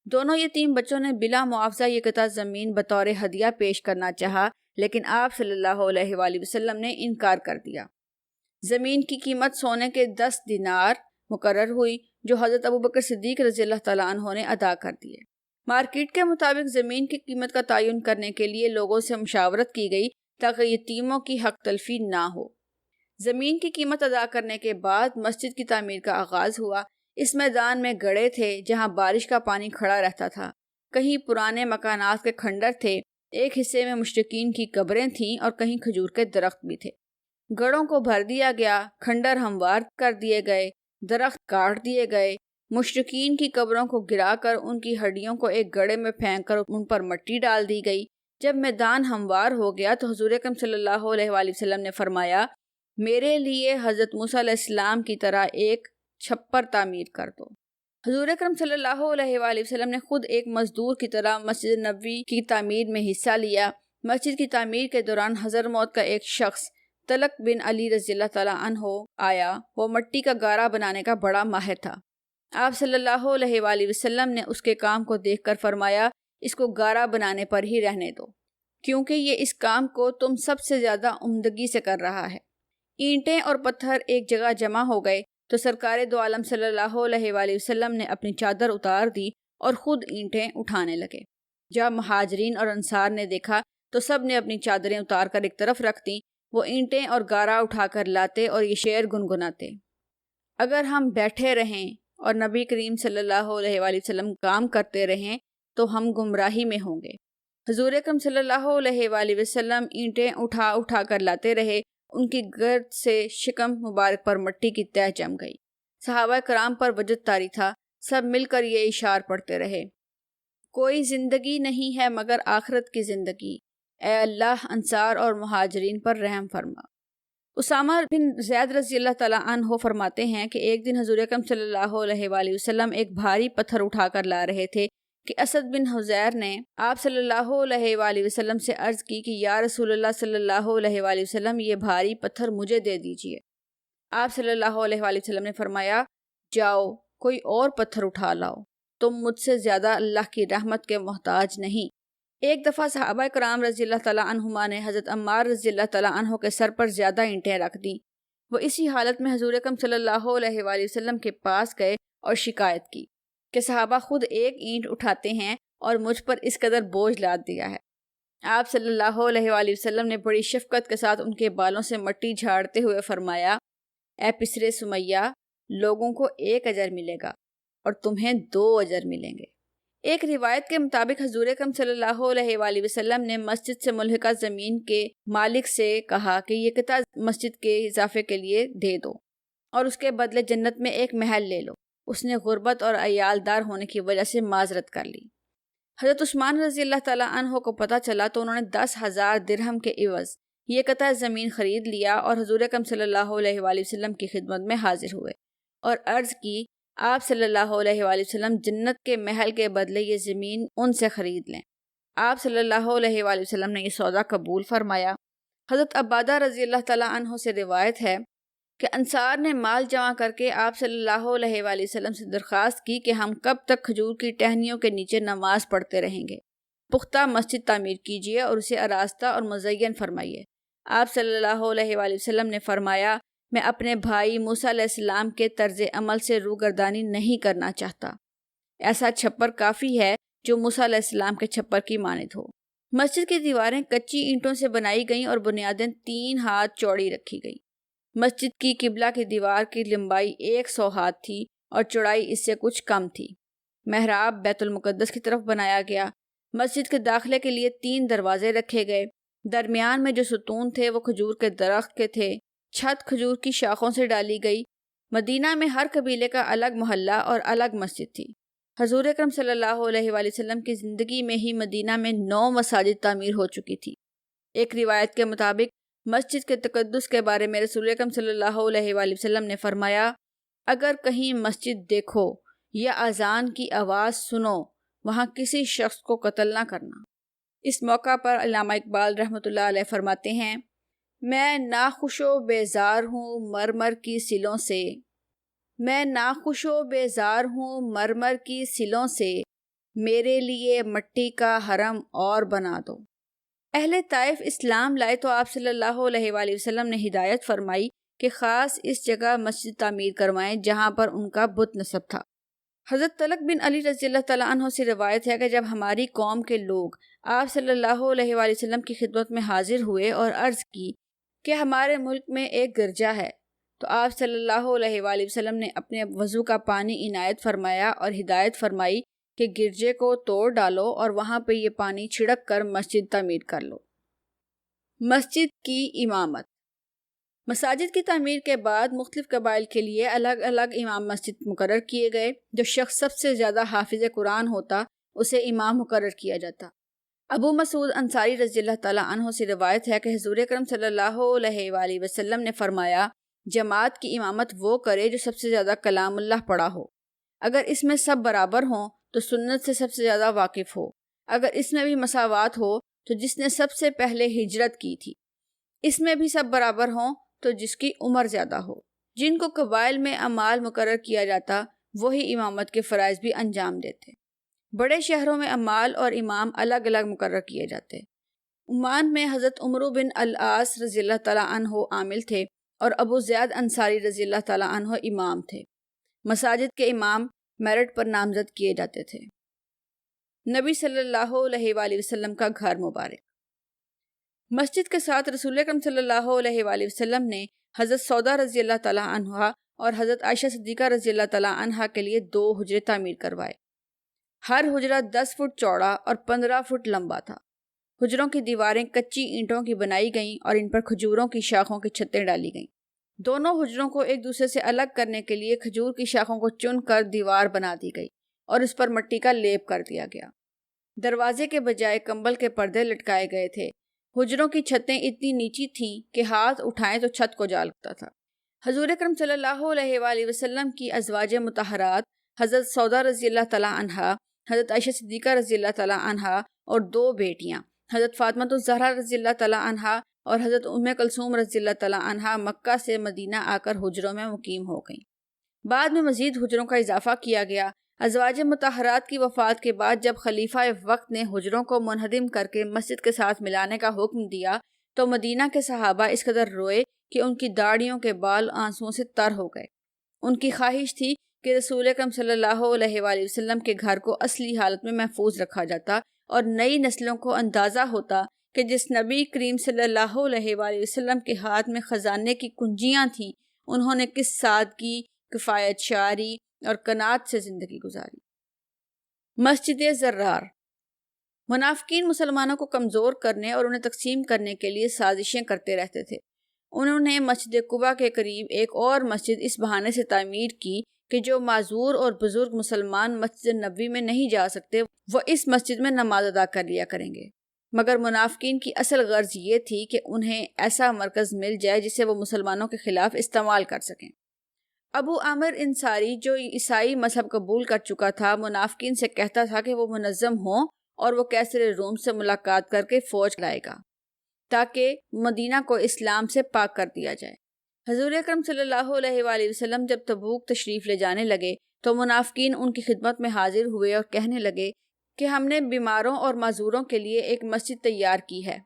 دونوں یتیم بچوں نے بلا معاوضہ یہ قطع زمین بطور ہدیہ پیش کرنا چاہا، لیکن آپ صلی اللہ علیہ وآلہ وسلم نے انکار کر دیا۔ زمین کی قیمت سونے کے 10 دینار مقرر ہوئی جو حضرت ابوبکر صدیق رضی اللہ تعالیٰ عنہ نے ادا کر دیے۔ مارکیٹ کے مطابق زمین کی قیمت کا تعین کرنے کے لیے لوگوں سے مشاورت کی گئی تاکہ یتیموں کی حق تلفی نہ ہو۔ زمین کی قیمت ادا کرنے کے بعد مسجد کی تعمیر کا آغاز ہوا۔ اس میدان میں گڑھے تھے جہاں بارش کا پانی کھڑا رہتا تھا، کہیں پرانے مکانات کے کھنڈر تھے، ایک حصے میں مشرکین کی قبریں تھیں اور کہیں کھجور کے درخت بھی تھے۔ گڑھوں کو بھر دیا گیا، کھنڈر ہموار کر دیے گئے، درخت کاٹ دیے گئے، مشرکین کی قبروں کو گرا کر ان کی ہڈیوں کو ایک گڑھے میں پھینک کر ان پر مٹی ڈال دی گئی۔ جب میدان ہموار ہو گیا تو حضور اکرم صلی اللہ علیہ وآلہ وسلم نے فرمایا میرے لیے حضرت موسیٰ علیہ السلام کی طرح ایک چھپر تعمیر کر دو۔ حضور اکرم صلی اللہ علیہ وآلہ وسلم نے خود ایک مزدور کی طرح مسجد نبوی کی تعمیر میں حصہ لیا۔ مسجد کی تعمیر کے دوران حضرموت کا ایک شخص طلق بن علی رضی اللہ تعالیٰ عنہ آیا۔ وہ مٹی کا گارا بنانے کا بڑا ماہر تھا۔ آپ صلی اللہ علیہ وآلہ وسلم نے اس کے کام کو دیکھ کر فرمایا اس کو گارا بنانے پر ہی رہنے دو، کیونکہ یہ اس کام کو تم سب سے زیادہ عمدگی سے کر رہا ہے۔ اینٹیں اور پتھر ایک جگہ جمع ہو گئے تو سرکار دو عالم صلی اللہ علیہ وآلہ وسلم نے اپنی چادر اتار دی اور خود اینٹیں اٹھانے لگے۔ جب مہاجرین اور انصار نے دیکھا تو سب نے اپنی چادریں اتار کر ایک طرف رکھ دیں۔ وہ اینٹیں اور گارا اٹھا کر لاتے اور یہ شعر گنگناتے، اگر ہم بیٹھے رہیں اور نبی کریم صلی اللہ علیہ وآلہ وسلم کام کرتے رہیں تو ہم گمراہی میں ہوں گے۔ حضور اکرم صلی اللہ علیہ وآلہ وسلم اینٹیں اٹھا اٹھا کر لاتے رہے، ان کی گرد سے شکم مبارک پر مٹی کی تہ جم گئی۔ صحابہ کرام پر وجد طاری تھا، سب مل کر یہ اشعار پڑھتے رہے، کوئی زندگی نہیں ہے مگر آخرت کی زندگی، اے اللہ انصار اور مہاجرین پر رحم فرما۔ اسامہ بن زید رضی اللہ تعالیٰ عنہ فرماتے ہیں کہ ایک دن حضور اکرم صلی اللہ علیہ وآلہ وسلم ایک بھاری پتھر اٹھا کر لا رہے تھے کہ اسد بن حضیر نے آپ صلی اللہ علیہ وآلہ وسلم سے عرض کی کہ یا رسول اللہ صلی اللہ علیہ وآلہ وسلم یہ بھاری پتھر مجھے دے دیجئے۔ آپ صلی اللہ علیہ وآلہ وسلم نے فرمایا جاؤ کوئی اور پتھر اٹھا لاؤ، تم مجھ سے زیادہ اللہ کی رحمت کے محتاج نہیں۔ ایک دفعہ صحابہ کرام رضی اللہ تعالیٰ عنہما نے حضرت عمار رضی اللہ تعالیٰ عنہ کے سر پر زیادہ اینٹیں رکھ دیں۔ وہ اسی حالت میں حضور اکرم صلی اللہ علیہ وآلہ وسلم کے پاس گئے اور شکایت کی کہ صحابہ خود ایک اینٹ اٹھاتے ہیں اور مجھ پر اس قدر بوجھ لاد دیا ہے۔ آپ صلی اللہ علیہ وآلہ وسلم نے بڑی شفقت کے ساتھ ان کے بالوں سے مٹی جھاڑتے ہوئے فرمایا اے پسرے سمیہ، لوگوں کو 1 اجر ملے گا اور تمہیں 2 اجر ملیں گے۔ ایک روایت کے مطابق حضور اکرم صلی اللہ علیہ وآلہ وسلم نے مسجد سے ملحقہ زمین کے مالک سے کہا کہ یہ قطع مسجد کے اضافے کے لیے دے دو اور اس کے بدلے جنت میں ایک محل لے لو۔ اس نے غربت اور عیالدار ہونے کی وجہ سے معذرت کر لی۔ حضرت عثمان رضی اللہ تعالیٰ عنہ کو پتہ چلا تو انہوں نے 10,000 درہم کے عوض یہ قطع زمین خرید لیا اور حضور اکرم صلی اللہ علیہ وآلہ وسلم کی خدمت میں حاضر ہوئے اور عرض کی آپ صلی اللہ علیہ وآلہ وسلم جنت کے محل کے بدلے یہ زمین ان سے خرید لیں۔ آپ صلی اللہ علیہ وآلہ وسلم نے یہ سودا قبول فرمایا۔ حضرت عبادہ رضی اللہ تعالیٰ عنہ سے روایت ہے کہ انصار نے مال جمع کر کے آپ صلی اللہ علیہ وآلہ وسلم سے درخواست کی کہ ہم کب تک کھجور کی ٹہنیوں کے نیچے نماز پڑھتے رہیں گے؟ پختہ مسجد تعمیر کیجیے اور اسے آراستہ اور مزین فرمائیے۔ آپ صلی اللہ علیہ وآلہ وسلم نے فرمایا، میں اپنے بھائی موسیٰ علیہ السلام کے طرز عمل سے روگردانی نہیں کرنا چاہتا۔ ایسا چھپر کافی ہے جو موسیٰ علیہ السلام کے چھپر کی مانند ہو۔ مسجد کی دیواریں کچی اینٹوں سے بنائی گئیں اور بنیادیں 3 ہاتھ چوڑی رکھی گئی۔ مسجد کی قبلہ کی دیوار کی لمبائی 100 ہاتھ تھی اور چوڑائی اس سے کچھ کم تھی۔ محراب بیت المقدس کی طرف بنایا گیا۔ مسجد کے داخلے کے لیے 3 دروازے رکھے گئے۔ درمیان میں جو ستون تھے وہ کھجور کے درخت کے تھے۔ چھت کھجور کی شاخوں سے ڈالی گئی۔ مدینہ میں ہر قبیلے کا الگ محلہ اور الگ مسجد تھی۔ حضور اکرم صلی اللہ علیہ وآلہ وسلم کی زندگی میں ہی مدینہ میں 9 مساجد تعمیر ہو چکی تھی۔ ایک روایت کے مطابق مسجد کے تقدس کے بارے میں رسول اکرم صلی اللہ علیہ وآلہ وسلم نے فرمایا، اگر کہیں مسجد دیکھو یا اذان کی آواز سنو، وہاں کسی شخص کو قتل نہ کرنا۔ اس موقع پر علامہ اقبال رحمۃ اللہ علیہ فرماتے ہیں، میں ناخوش و بیزار ہوں مرمر کی سلوں سے، میں ناخوش و بیزار ہوں مرمر کی سلوں سے، میرے لیے مٹی کا حرم اور بنا دو۔ اہل طائف اسلام لائے تو آپ صلی اللہ علیہ وآلہ وسلم نے ہدایت فرمائی کہ خاص اس جگہ مسجد تعمیر کروائیں جہاں پر ان کا بت نصب تھا۔ حضرت طلق بن علی رضی اللہ تعالیٰ عنہ سے روایت ہے کہ جب ہماری قوم کے لوگ آپ صلی اللہ علیہ وآلہ وسلم کی خدمت میں حاضر ہوئے اور عرض کی کہ ہمارے ملک میں ایک گرجا ہے، تو آپ صلی اللہ علیہ وآلہ وسلم نے اپنے وضو کا پانی عنایت فرمایا اور ہدایت فرمائی کہ گرجے کو توڑ ڈالو اور وہاں پہ یہ پانی چھڑک کر مسجد تعمیر کر لو۔ مسجد کی امامت۔ مساجد کی تعمیر کے بعد مختلف قبائل کے لیے الگ الگ امام مسجد مقرر کیے گئے۔ جو شخص سب سے زیادہ حافظ قرآن ہوتا اسے امام مقرر کیا جاتا۔ ابو مسعود انصاری رضی اللہ تعالیٰ عنہ سے روایت ہے کہ حضور اکرم صلی اللہ علیہ وآلہ وسلم نے فرمایا، جماعت کی امامت وہ کرے جو سب سے زیادہ کلام اللہ پڑھا ہو۔ اگر اس میں سب برابر ہوں تو سنت سے سب سے زیادہ واقف ہو۔ اگر اس میں بھی مساوات ہو تو جس نے سب سے پہلے ہجرت کی تھی۔ اس میں بھی سب برابر ہوں تو جس کی عمر زیادہ ہو۔ جن کو قبائل میں اعمال مقرر کیا جاتا وہی امامت کے فرائض بھی انجام دیتے۔ بڑے شہروں میں اعمال اور امام الگ الگ مقرر کیے جاتے۔ عمان میں حضرت عمرو بن العاص رضی اللہ تعالیٰ عنہ عامل تھے اور ابو زیاد انصاری رضی اللہ تعالیٰ عنہ امام تھے۔ مساجد کے امام میرٹ پر نامزد کیے جاتے تھے۔ نبی صلی اللہ علیہ وآلہ وسلم کا گھر مبارک۔ مسجد کے ساتھ رسول اکرم صلی اللہ علیہ وآلہ وسلم نے حضرت سودا رضی اللہ تعالیٰ عنہا اور حضرت عائشہ صدیقہ رضی اللہ تعالیٰ عنہا کے لیے 2 حجرے تعمیر کروائے۔ ہر حجرہ 10 فٹ چوڑا اور 15 فٹ لمبا تھا۔ حجروں کی دیواریں کچی اینٹوں کی بنائی گئیں اور ان پر کھجوروں کی شاخوں کی چھتیں ڈالی گئیں۔ دونوں حجروں کو ایک دوسرے سے الگ کرنے کے لیے کھجور کی شاخوں کو چن کر دیوار بنا دی گئی اور اس پر مٹی کا لیپ کر دیا گیا۔ دروازے کے بجائے کمبل کے پردے لٹکائے گئے تھے۔ حجروں کی چھتیں اتنی نیچی تھیں کہ ہاتھ اٹھائیں تو چھت کو جا لگتا تھا۔ حضور اکرم صلی اللہ علیہ وآلہ وسلم کی ازواج مطہرات حضرت سودا رضی اللہ تعالیٰ عنہا، حضرت عائشہ صدیقہ رضی اللہ تعالیٰ عنہا اور 2 بیٹیاں حضرت فاطمہ الزہرا رضی اللہ تعالیٰ عنہا اور حضرت ام کلثوم رضی اللہ تعالیٰ عنہا مکہ سے مدینہ آ کر حجروں میں مقیم ہو گئیں۔ بعد میں مزید حجروں کا اضافہ کیا گیا۔ ازواج مطہرات کی وفات کے بعد جب خلیفہ وقت نے حجروں کو منہدم کر کے مسجد کے ساتھ ملانے کا حکم دیا تو مدینہ کے صحابہ اس قدر روئے کہ ان کی داڑھیوں کے بال آنسوؤں سے تر ہو گئے۔ ان کی خواہش تھی کہ رسول اکرم صلی اللہ علیہ وآلہ وسلم کے گھر کو اصلی حالت میں محفوظ رکھا جاتا اور نئی نسلوں کو اندازہ ہوتا کہ جس نبی کریم صلی اللہ علیہ وآلہ وسلم کے ہاتھ میں خزانے کی کنجیاں تھیں، انہوں نے کس سادگی، کفایت شعری اور قناعت سے زندگی گزاری۔ مسجد زرار۔ منافقین مسلمانوں کو کمزور کرنے اور انہیں تقسیم کرنے کے لیے سازشیں کرتے رہتے تھے۔ انہوں نے مسجد قباء کے قریب ایک اور مسجد اس بہانے سے تعمیر کی کہ جو معذور اور بزرگ مسلمان مسجد نبوی میں نہیں جا سکتے وہ اس مسجد میں نماز ادا کر لیا کریں گے۔ مگر منافقین کی اصل غرض یہ تھی کہ انہیں ایسا مرکز مل جائے جسے وہ مسلمانوں کے خلاف استعمال کر سکیں۔ ابو عامر انصاری جو عیسائی مذہب قبول کر چکا تھا، منافقین سے کہتا تھا کہ وہ منظم ہوں اور وہ کیسر روم سے ملاقات کر کے فوج لائے گا تاکہ مدینہ کو اسلام سے پاک کر دیا جائے۔ حضور اکرم صلی اللہ علیہ وآلہ وسلم جب تبوک تشریف لے جانے لگے تو منافقین ان کی خدمت میں حاضر ہوئے اور کہنے لگے کہ ہم نے بیماروں اور معذوروں کے لیے ایک مسجد تیار کی ہے،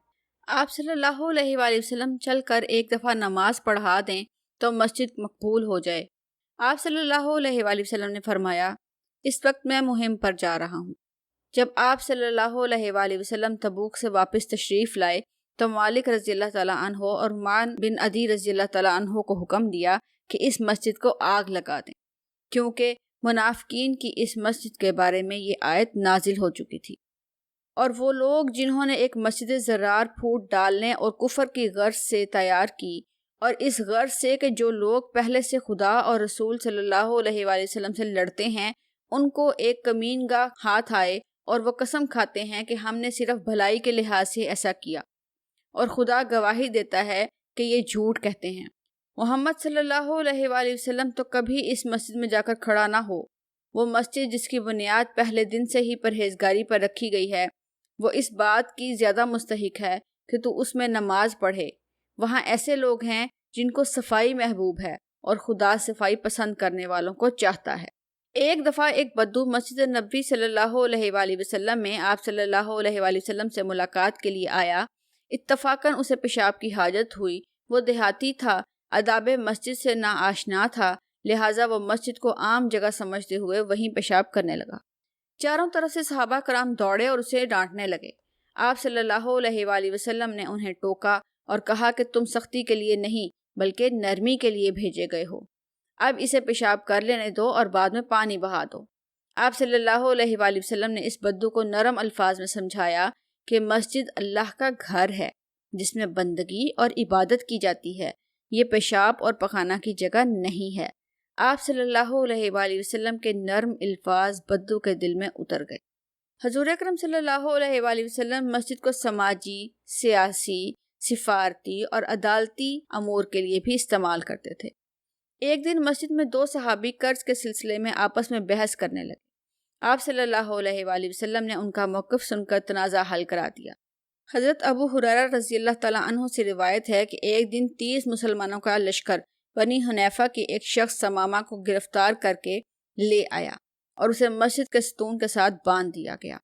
آپ صلی اللہ علیہ وآلہ وسلم چل کر ایک دفعہ نماز پڑھا دیں تو مسجد مقبول ہو جائے۔ آپ صلی اللہ علیہ وآلہ وسلم نے فرمایا، اس وقت میں مہم پر جا رہا ہوں۔ جب آپ صلی اللہ علیہ وآلہ وسلم تبوک سے واپس تشریف لائے تو مالک رضی اللہ تعالیٰ عنہ اور مان بن عدی رضی اللہ تعالیٰ عنہ کو حکم دیا کہ اس مسجد کو آگ لگا دیں، کیونکہ منافقین کی اس مسجد کے بارے میں یہ آیت نازل ہو چکی تھی۔ اور وہ لوگ جنہوں نے ایک مسجد زرار پھوٹ ڈالنے اور کفر کی غرض سے تیار کی، اور اس غرض سے کہ جو لوگ پہلے سے خدا اور رسول صلی اللہ علیہ وآلہ وسلم سے لڑتے ہیں ان کو ایک کمین گاہ ہاتھ آئے اور وہ قسم کھاتے ہیں کہ ہم نے صرف بھلائی کے لحاظ سے ایسا کیا، اور خدا گواہی دیتا ہے کہ یہ جھوٹ کہتے ہیں۔ محمد صلی اللہ علیہ وآلہ وسلم تو کبھی اس مسجد میں جا کر کھڑا نہ ہو۔ وہ مسجد جس کی بنیاد پہلے دن سے ہی پرہیزگاری پر رکھی گئی ہے، وہ اس بات کی زیادہ مستحق ہے کہ تو اس میں نماز پڑھے۔ وہاں ایسے لوگ ہیں جن کو صفائی محبوب ہے اور خدا صفائی پسند کرنے والوں کو چاہتا ہے۔ ایک دفعہ ایک بدو مسجد نبوی صلی اللہ علیہ وآلہ وسلم میں آپ صلی اللہ علیہ وآلہ وسلم سے ملاقات کے لیے آیا۔ اتفاقاً اسے پیشاب کی حاجت ہوئی۔ وہ دیہاتی تھا، آداب مسجد سے نا آشنا تھا، لہٰذا وہ مسجد کو عام جگہ سمجھتے ہوئے وہیں پیشاب کرنے لگا۔ چاروں طرف سے صحابہ کرام دوڑے اور اسے ڈانٹنے لگے۔ آپ صلی اللہ علیہ وآلہ وسلم نے انہیں ٹوکا اور کہا کہ تم سختی کے لیے نہیں بلکہ نرمی کے لیے بھیجے گئے ہو، اب اسے پیشاب کر لینے دو اور بعد میں پانی بہا دو۔ آپ صلی اللہ علیہ وآلہ وسلم نے اس بدو کو نرم الفاظ میں سمجھایا کہ مسجد اللہ کا گھر ہے جس میں بندگی اور عبادت کی جاتی ہے، یہ پیشاب اور پخانہ کی جگہ نہیں ہے۔ آپ صلی اللہ علیہ وآلہ وسلم کے نرم الفاظ بدو کے دل میں اتر گئے۔ حضور اکرم صلی اللہ علیہ وآلہ وسلم مسجد کو سماجی، سیاسی، سفارتی اور عدالتی امور کے لیے بھی استعمال کرتے تھے۔ ایک دن مسجد میں دو صحابی قرض کے سلسلے میں آپس میں بحث کرنے لگے۔ آپ صلی اللہ علیہ وآلہ وسلم نے ان کا موقف سن کر تنازع حل کرا دیا۔ حضرت ابو ہریرہ رضی اللہ تعالیٰ عنہ سے روایت ہے کہ ایک دن 30 مسلمانوں کا لشکر بنی حنیفہ کے ایک شخص ثمامہ کو گرفتار کر کے لے آیا اور اسے مسجد کے ستون کے ساتھ باندھ دیا گیا۔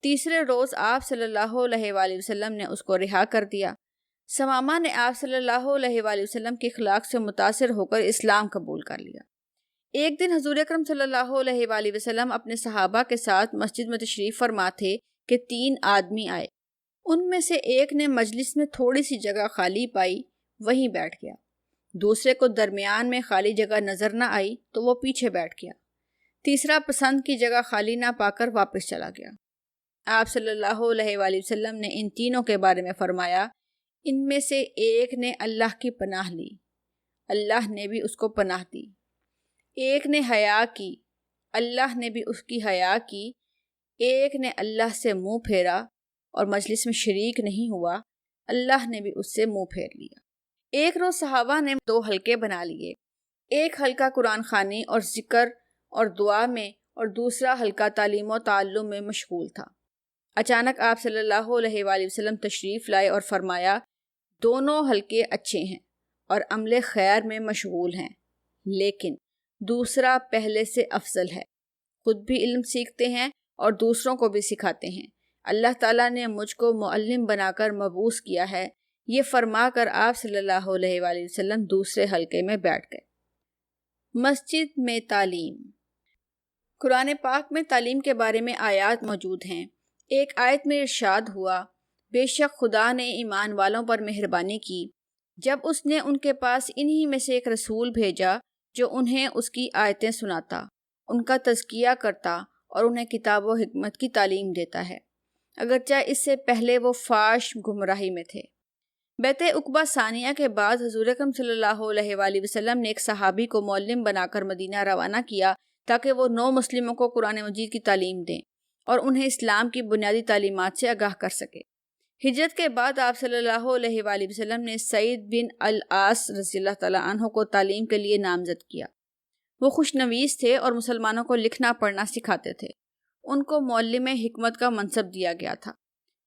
تیسرے روز آپ صلی اللہ علیہ وآلہ وسلم نے اس کو رہا کر دیا۔ ثمامہ نے آپ صلی اللہ علیہ وآلہ وسلم کے اخلاق سے متاثر ہو کر اسلام قبول کر لیا۔ ایک دن حضور اکرم صلی اللہ علیہ وآلہ وسلم اپنے صحابہ کے ساتھ مسجد میں تشریف فرما تھے کہ 3 آدمی آئے۔ ان میں سے ایک نے مجلس میں تھوڑی سی جگہ خالی پائی، وہیں بیٹھ گیا۔ دوسرے کو درمیان میں خالی جگہ نظر نہ آئی تو وہ پیچھے بیٹھ گیا۔ تیسرا پسند کی جگہ خالی نہ پا کر واپس چلا گیا۔ آپ صلی اللہ علیہ وآلہ وسلم نے ان تینوں کے بارے میں فرمایا، ان میں سے ایک نے اللہ کی پناہ لی، اللہ نے بھی اس کو پناہ دی۔ ایک نے حیا کی، اللہ نے بھی اس کی حیا کی۔ ایک نے اللہ سے منہ پھیرا اور مجلس میں شریک نہیں ہوا، اللہ نے بھی اس سے منہ پھیر لیا۔ ایک روز صحابہ نے 2 حلقے بنا لیے، ایک حلقہ قرآن خوانی اور ذکر اور دعا میں اور دوسرا حلقہ تعلیم و تعلم میں مشغول تھا۔ اچانک آپ صلی اللہ علیہ وآلہ وسلم تشریف لائے اور فرمایا، دونوں حلقے اچھے ہیں اور عمل خیر میں مشغول ہیں، لیکن دوسرا پہلے سے افضل ہے، خود بھی علم سیکھتے ہیں اور دوسروں کو بھی سکھاتے ہیں۔ اللہ تعالیٰ نے مجھ کو معلم بنا کر مبعوث کیا ہے۔ یہ فرما کر آپ صلی اللہ علیہ وآلہ وسلم دوسرے حلقے میں بیٹھ گئے۔ مسجد میں تعلیم۔ قرآن پاک میں تعلیم کے بارے میں آیات موجود ہیں۔ ایک آیت میں ارشاد ہوا، بے شک خدا نے ایمان والوں پر مہربانی کی جب اس نے ان کے پاس انہی میں سے ایک رسول بھیجا جو انہیں اس کی آیتیں سناتا، ان کا تزکیہ کرتا اور انہیں کتاب و حکمت کی تعلیم دیتا ہے، اگرچہ اس سے پہلے وہ فاش گمراہی میں تھے۔ بیعت عقبہ ثانیہ کے بعد حضور اکرم صلی اللہ علیہ وآلہ وسلم نے ایک صحابی کو معلم بنا کر مدینہ روانہ کیا تاکہ وہ نو مسلموں کو قرآن مجید کی تعلیم دیں اور انہیں اسلام کی بنیادی تعلیمات سے آگاہ کر سکے۔ ہجرت کے بعد آپ صلی اللہ علیہ وآلہ وسلم نے سعید بن العاص رضی اللہ تعالیٰ عنہ کو تعلیم کے لیے نامزد کیا۔ وہ خوشنویس تھے اور مسلمانوں کو لکھنا پڑھنا سکھاتے تھے۔ ان کو معلم حکمت کا منصب دیا گیا تھا۔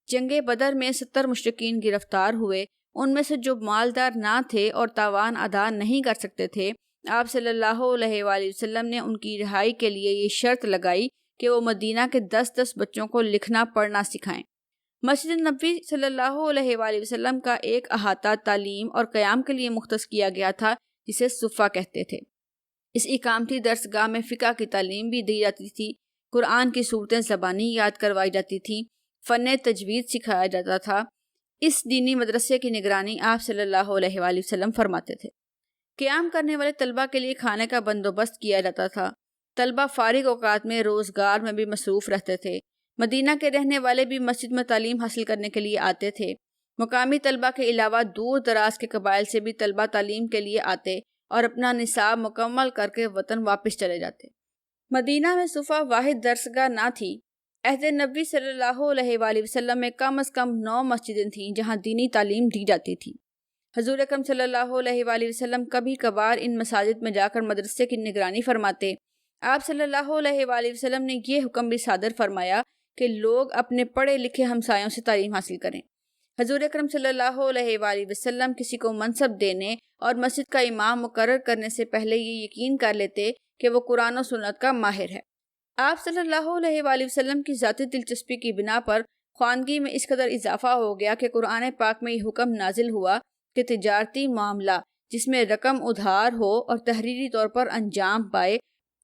جنگ بدر میں 70 مشرکین گرفتار ہوئے۔ ان میں سے جو مالدار نہ تھے اور تاوان ادا نہیں کر سکتے تھے، آپ صلی اللہ علیہ وآلہ وسلم نے ان کی رہائی کے لیے یہ شرط لگائی کہ وہ مدینہ کے 10 بچوں کو لکھنا پڑھنا سکھائیں۔ مسجد نبوی صلی اللہ علیہ وآلہ وسلم کا ایک احاطہ تعلیم اور قیام کے لیے مختص کیا گیا تھا، جسے صفہ کہتے تھے۔ اس اقامتی درسگاہ میں فقہ کی تعلیم بھی دی جاتی تھی، قرآن کی صورتیں زبانی یاد کروائی جاتی تھیں، فن تجوید سکھایا جاتا تھا۔ اس دینی مدرسے کی نگرانی آپ صلی اللہ علیہ وآلہ وسلم فرماتے تھے۔ قیام کرنے والے طلبہ کے لیے کھانے کا بندوبست کیا جاتا تھا۔ طلبہ فارغ اوقات میں روزگار میں بھی مصروف رہتے تھے۔ مدینہ کے رہنے والے بھی مسجد میں تعلیم حاصل کرنے کے لیے آتے تھے۔ مقامی طلبہ کے علاوہ دور دراز کے قبائل سے بھی طلبہ تعلیم کے لیے آتے اور اپنا نصاب مکمل کر کے وطن واپس چلے جاتے۔ مدینہ میں صفہ واحد درسگاہ نہ تھی۔ عہد نبوی صلی اللہ علیہ وآلہ وسلم میں کم از کم 9 مسجدیں تھیں جہاں دینی تعلیم دی جاتی تھی۔ حضور اکرم صلی اللہ علیہ وآلہ وسلم کبھی کبھار ان مساجد میں جا کر مدرسے کی نگرانی فرماتے۔ آپ صلی اللہ علیہ وآلہ وسلم نے یہ حکم بھی صادر فرمایا کہ لوگ اپنے پڑھے لکھے ہمسایوں سے تعلیم حاصل کریں۔ حضور اکرم صلی اللہ علیہ وآلہ وسلم کسی کو منصب دینے اور مسجد کا امام مقرر کرنے سے پہلے یہ یقین کر لیتے کہ وہ قرآن و سنت کا ماہر ہے۔ آپ صلی اللہ علیہ وآلہ وسلم کی ذاتی دلچسپی کی بنا پر خواندگی میں اس قدر اضافہ ہو گیا کہ قرآن پاک میں یہ حکم نازل ہوا کہ تجارتی معاملہ جس میں رقم ادھار ہو اور تحریری طور پر انجام پائے،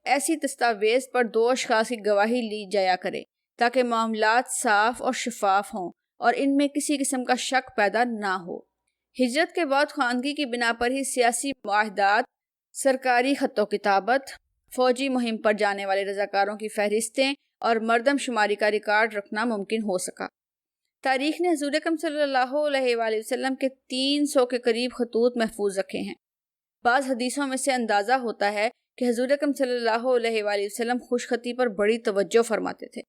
ایسی دستاویز پر 2 اشخاص کی گواہی لی جایا کرے تاکہ معاملات صاف اور شفاف ہوں اور ان میں کسی قسم کا شک پیدا نہ ہو۔ ہجرت کے بعد خواندگی کی بنا پر ہی سیاسی معاہدات، سرکاری خط و کتابت، فوجی مہم پر جانے والے رضاکاروں کی فہرستیں اور مردم شماری کا ریکارڈ رکھنا ممکن ہو سکا۔ تاریخ نے حضور اکرم صلی اللہ علیہ وآلہ وسلم کے 300 کے قریب خطوط محفوظ رکھے ہیں۔ بعض حدیثوں میں سے اندازہ ہوتا ہے کہ حضور اکرم صلی اللہ علیہ وآلہ وسلم خوش خطی پر بڑی توجہ فرماتے تھے۔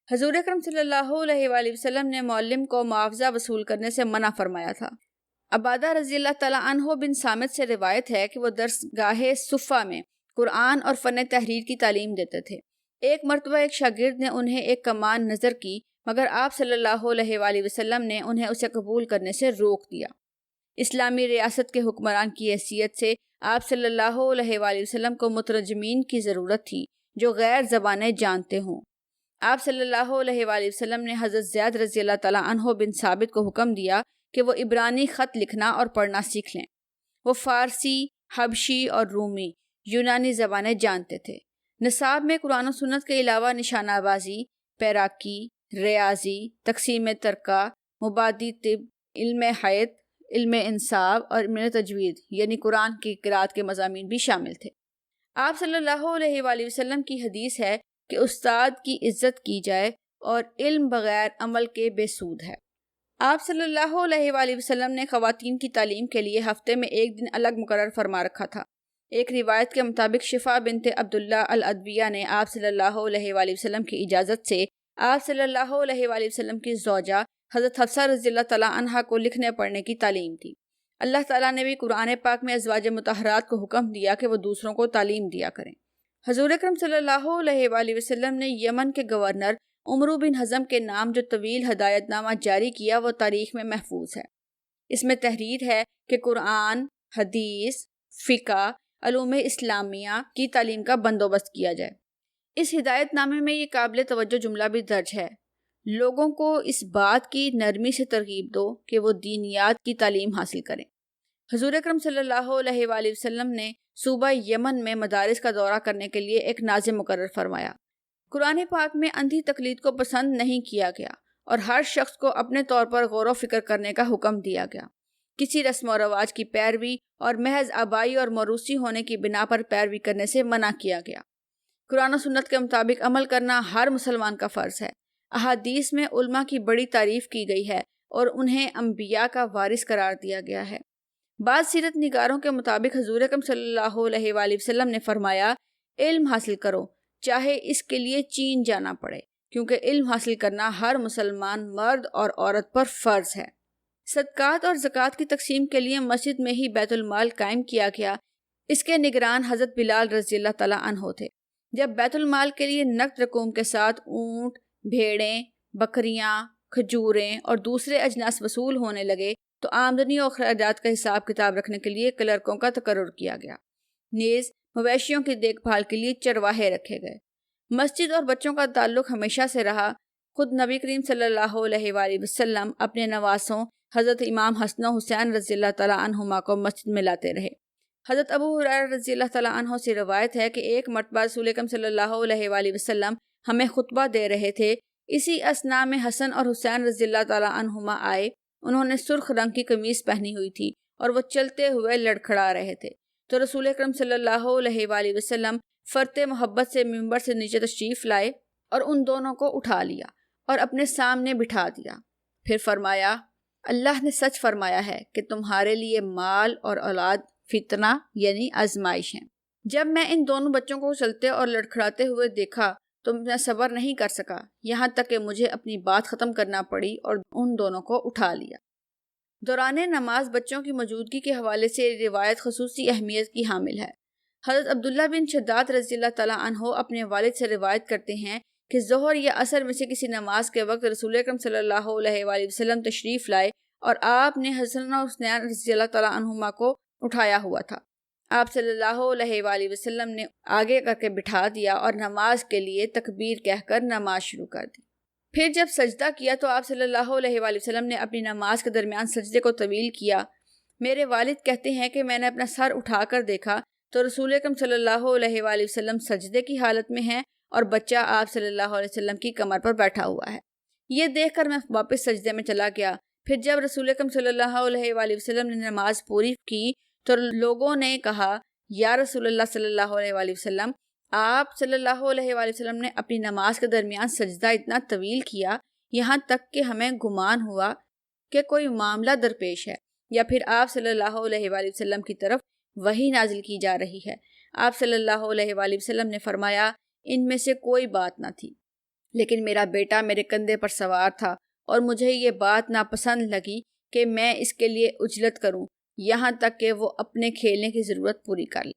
حضور اکرم صلی اللہ علیہ وآلہ وسلم نے معلم کو معاوضہ وصول کرنے سے منع فرمایا تھا۔ عبادہ رضی اللہ تعالیٰ عنہ بن صامت سے روایت ہے کہ وہ درسگاہ صفہ میں قرآن اور فن تحریر کی تعلیم دیتے تھے۔ ایک مرتبہ ایک شاگرد نے انہیں ایک کمان نظر کی، مگر آپ صلی اللہ علیہ وآلہ وسلم نے انہیں اسے قبول کرنے سے روک دیا۔ اسلامی ریاست کے حکمران کی حیثیت سے آپ صلی اللہ علیہ وآلہ وسلم کو مترجمین کی ضرورت تھی جو غیر زبانیں جانتے ہوں۔ آپ صلی اللہ علیہ وآلہ وسلم نے حضرت زید رضی اللہ تعالیٰ عنہ بن ثابت کو حکم دیا کہ وہ عبرانی خط لکھنا اور پڑھنا سیکھ لیں۔ وہ فارسی، حبشی اور رومی، یونانی زبانیں جانتے تھے۔ نصاب میں قرآن و سنت کے علاوہ نشانہ بازی، پیراکی، ریاضی، تقسیم ترکہ، مبادی طب، علم حیض، علم انصاب اور علم تجوید یعنی قرآن کی قرات کے مضامین بھی شامل تھے۔ آپ صلی اللہ علیہ وآلہ وسلم کی حدیث ہے کہ استاد کی عزت کی جائے اور علم بغیر عمل کے بے سود ہے۔ آپ صلی اللہ علیہ وآلہ وسلم نے خواتین کی تعلیم کے لیے ہفتے میں ایک دن الگ مقرر فرما رکھا تھا۔ ایک روایت کے مطابق شفا بنت عبداللہ العدویہ نے آپ صلی اللہ علیہ وآلہ وسلم کی اجازت سے آپ صلی اللہ علیہ وآلہ وسلم کی زوجہ حضرت حفصہ رضی اللہ تعالیٰ عنہا کو لکھنے پڑھنے کی تعلیم دی۔ اللہ تعالیٰ نے بھی قرآن پاک میں ازواج مطہرات کو حکم دیا کہ وہ دوسروں کو تعلیم دیا کریں۔ حضور اکرم صلی اللہ علیہ وآلہ وسلم نے یمن کے گورنر عمرو بن حزم کے نام جو طویل ہدایت نامہ جاری کیا وہ تاریخ میں محفوظ ہے۔ اس میں تحریر ہے کہ قرآن، حدیث، فقہ، علوم اسلامیہ کی تعلیم کا بندوبست کیا جائے۔ اس ہدایت نامے میں یہ قابل توجہ جملہ بھی درج ہے: لوگوں کو اس بات کی نرمی سے ترغیب دو کہ وہ دینیات کی تعلیم حاصل کریں۔ حضور اکرم صلی اللہ علیہ وآلہ وسلم نے صوبہ یمن میں مدارس کا دورہ کرنے کے لیے ایک ناظم مقرر فرمایا۔ قرآن پاک میں اندھی تقلید کو پسند نہیں کیا گیا اور ہر شخص کو اپنے طور پر غور و فکر کرنے کا حکم دیا گیا۔ کسی رسم و رواج کی پیروی اور محض آبائی اور موروثی ہونے کی بنا پر پیروی کرنے سے منع کیا گیا۔ قرآن و سنت کے مطابق عمل کرنا ہر مسلمان کا فرض ہے۔ احادیث میں علماء کی بڑی تعریف کی گئی ہے اور انہیں انبیاء کا وارث قرار دیا گیا ہے۔ بعض سیرت نگاروں کے مطابق حضور اکرم صلی اللہ علیہ وآلہ وسلم نے فرمایا: علم حاصل کرو چاہے اس کے لیے چین جانا پڑے، کیونکہ علم حاصل کرنا ہر مسلمان مرد اور عورت پر فرض ہے۔ صدقات اور زکوٰۃ کی تقسیم کے لیے مسجد میں ہی بیت المال قائم کیا گیا۔ اس کے نگران حضرت بلال رضی اللہ تعالیٰ عنہ تھے۔ جب بیت المال کے لیے نقد رقوم کے ساتھ اونٹ، بھیڑیں، بکریاں، کھجوریں اور دوسرے اجناس وصول ہونے لگے تو آمدنی اور اخراجات کا حساب کتاب رکھنے کے لیے کلرکوں کا تقرر کیا گیا۔ نیز مویشیوں کی دیکھ بھال کے لیے چرواہے رکھے گئے۔ مسجد اور بچوں کا تعلق ہمیشہ سے رہا۔ خود نبی کریم صلی اللہ علیہ وآلہ وسلم اپنے نواسوں حضرت امام حسن و حسین رضی اللہ تعالیٰ عنہما کو مسجد میں لاتے رہے۔ حضرت ابو ہریرہ رضی اللہ تعالیٰ عنہ سے روایت ہے کہ ایک مرتبہ رسول اکرم صلی اللہ علیہ وآلہ وسلم ہمیں خطبہ دے رہے تھے۔ اسی اثناء میں حسن اور حسین رضی اللہ تعالیٰ عنہما آئے۔ انہوں نے سرخ رنگ کی قمیص پہنی ہوئی تھی اور وہ چلتے ہوئے لڑکھڑا رہے تھے، تو رسول اکرم صلی اللہ علیہ وآلہ وسلم فرط محبت سے منبر سے نیچے تشریف لائے اور ان دونوں کو اٹھا لیا اور اپنے سامنے بٹھا دیا۔ پھر فرمایا، اللہ نے سچ فرمایا ہے کہ تمہارے لیے مال اور اولاد فتنہ یعنی آزمائش ہیں۔ جب میں ان دونوں بچوں کو چلتے اور لڑکھڑاتے ہوئے دیکھا تو میں صبر نہیں کر سکا، یہاں تک کہ مجھے اپنی بات ختم کرنا پڑی اور ان دونوں کو اٹھا لیا۔ دوران نماز بچوں کی موجودگی کے حوالے سے یہ روایت خصوصی اہمیت کی حامل ہے۔ حضرت عبداللہ بن شداد رضی اللہ تعالیٰ عنہ اپنے والد سے روایت کرتے ہیں کہ ظہر یا عصر میں سے کسی نماز کے وقت رسول اکرم صلی اللہ علیہ وآلہ وسلم تشریف لائے اور آپ نے حسن و حسین رضی اللہ تعالیٰ عنہما کو اٹھایا ہوا تھا۔ آپ صلی اللہ علیہ وآلہ وسلم نے آگے کر کے بٹھا دیا اور نماز کے لیے تکبیر کہہ کر نماز شروع کر دی۔ پھر جب سجدہ کیا تو آپ صلی اللہ علیہ وآلہ وسلم نے اپنی نماز کے درمیان سجدے کو طویل کیا۔ میرے والد کہتے ہیں کہ میں نے اپنا سر اٹھا کر دیکھا تو رسول اکرم صلی اللہ علیہ وآلہ وسلم سجدے کی حالت میں ہیں اور بچہ آپ صلی اللہ علیہ وسلم کی کمر پر بیٹھا ہوا ہے۔ یہ دیکھ کر میں واپس سجدے میں چلا گیا۔ پھر جب رسول اکرم صلی اللہ علیہ وآلہ وسلم نے نماز پوری کی تو لوگوں نے کہا، یا رسول اللہ صلی اللہ علیہ وآلہ وسلم، آپ صلی اللہ علیہ وآلہ وسلم نے اپنی نماز کے درمیان سجدہ اتنا طویل کیا یہاں تک کہ ہمیں گمان ہوا کہ کوئی معاملہ درپیش ہے، یا پھر آپ صلی اللہ علیہ وآلہ وسلم کی طرف وحی نازل کی جا رہی ہے۔ آپ صلی اللہ علیہ وآلہ وسلم نے فرمایا، ان میں سے کوئی بات نہ تھی، لیکن میرا بیٹا میرے کندھے پر سوار تھا اور مجھے یہ بات ناپسند لگی کہ میں اس کے لیے اجلت کروں یہاں تک کہ وہ اپنے کھیلنے کی ضرورت پوری کر لے۔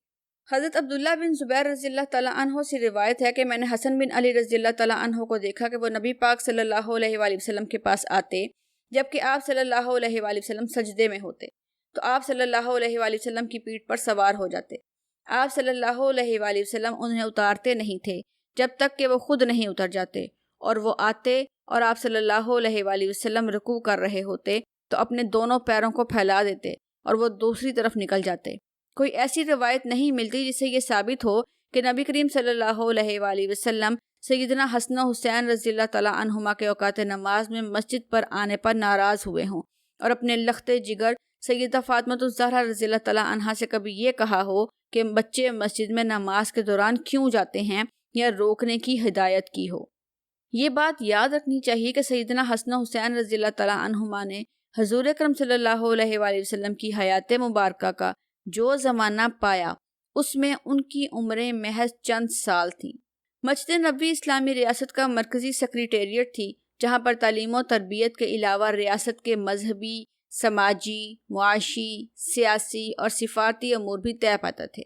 حضرت عبداللہ بن زبیر رضی اللہ تعالیٰ عنہ سے روایت ہے کہ میں نے حسن بن علی رضی اللہ تعالیٰ عنہ کو دیکھا کہ وہ نبی پاک صلی اللہ علیہ وآلہ وسلم کے پاس آتے جبکہ آپ صلی اللہ علیہ وآلہ وسلم سجدے میں ہوتے، تو آپ صلی اللہ علیہ وآلہ وسلم کی پیٹھ پر سوار ہو جاتے۔ آپ صلی اللہ علیہ وآلہ وسلم انہیں اتارتے نہیں تھے جب تک کہ وہ خود نہیں اتر جاتے، اور وہ آتے اور آپ صلی اللہ علیہ وآلہ وسلم رکوع کر رہے ہوتے تو اپنے دونوں پیروں کو پھیلا دیتے اور وہ دوسری طرف نکل جاتے۔ کوئی ایسی روایت نہیں ملتی جس سے یہ ثابت ہو کہ نبی کریم صلی اللہ علیہ وآلہ وسلم سیدنا حسن و حسین رضی اللہ تعالیٰ عنہما کے اوقات نماز میں مسجد پر آنے پر ناراض ہوئے ہوں اور اپنے لخت جگر سیدہ فاطمہ الزہرا رضی اللہ تعالیٰ عنہا سے کبھی یہ کہا ہو کہ بچے مسجد میں نماز کے دوران کیوں جاتے ہیں یا روکنے کی ہدایت کی ہو۔ یہ بات یاد رکھنی چاہیے کہ سیدنا حسن و حسین رضی اللہ تعالیٰ عنہما نے حضور اکرم صلی اللہ علیہ وآلہ وسلم کی حیات مبارکہ کا جو زمانہ پایا اس میں ان کی عمریں محض چند سال تھیں۔ مسجد نبوی اسلامی ریاست کا مرکزی سیکریٹریٹ تھی جہاں پر تعلیم و تربیت کے علاوہ ریاست کے مذہبی، سماجی، معاشی، سیاسی اور سفارتی امور بھی طے پاتے تھے۔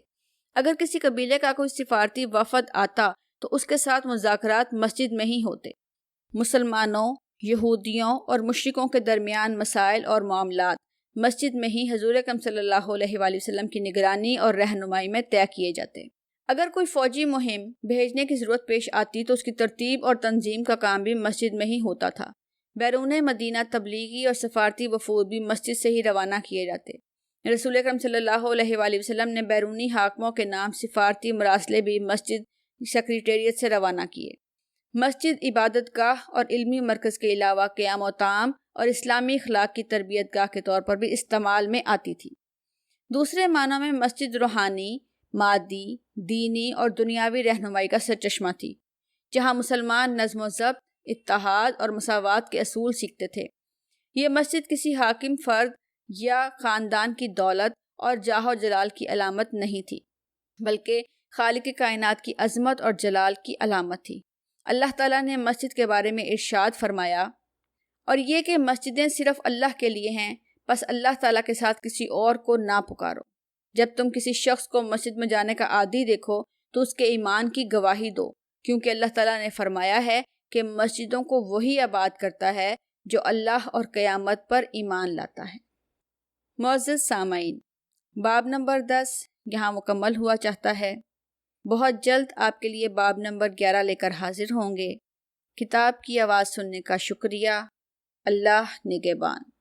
اگر کسی قبیلے کا کوئی سفارتی وفد آتا تو اس کے ساتھ مذاکرات مسجد میں ہی ہوتے۔ مسلمانوں، یہودیوں اور مشرکوں کے درمیان مسائل اور معاملات مسجد میں ہی حضور اکرم صلی اللہ علیہ وآلہ وسلم کی نگرانی اور رہنمائی میں طے کیے جاتے۔ اگر کوئی فوجی مہم بھیجنے کی ضرورت پیش آتی تو اس کی ترتیب اور تنظیم کا کام بھی مسجد میں ہی ہوتا تھا۔ بیرون مدینہ تبلیغی اور سفارتی وفود بھی مسجد سے ہی روانہ کیے جاتے۔ رسول اکرم صلی اللہ علیہ وآلہ وسلم نے بیرونی حاکموں کے نام سفارتی مراسلے بھی مسجد سیکریٹریٹ سے روانہ کیے۔ مسجد عبادت گاہ اور علمی مرکز کے علاوہ قیام و طعام اور اسلامی اخلاق کی تربیت گاہ کے طور پر بھی استعمال میں آتی تھی۔ دوسرے معنوں میں مسجد روحانی، مادی، دینی اور دنیاوی رہنمائی کا سرچشمہ تھی، جہاں مسلمان نظم و ضبط، اتحاد اور مساوات کے اصول سیکھتے تھے۔ یہ مسجد کسی حاکم فرد یا خاندان کی دولت اور جاہ و جلال کی علامت نہیں تھی، بلکہ خالق کائنات کی عظمت اور جلال کی علامت تھی۔ اللہ تعالیٰ نے مسجد کے بارے میں ارشاد فرمایا، اور یہ کہ مسجدیں صرف اللہ کے لیے ہیں، بس اللہ تعالیٰ کے ساتھ کسی اور کو نہ پکارو۔ جب تم کسی شخص کو مسجد میں جانے کا عادی دیکھو تو اس کے ایمان کی گواہی دو، کیونکہ اللہ تعالیٰ نے فرمایا ہے کہ مسجدوں کو وہی آباد کرتا ہے جو اللہ اور قیامت پر ایمان لاتا ہے۔ معزز سامعین، باب نمبر 10 یہاں مکمل ہوا چاہتا ہے۔ بہت جلد آپ کے لیے باب نمبر 11 لے کر حاضر ہوں گے۔ کتاب کی آواز سننے کا شکریہ۔ اللہ نگہبان۔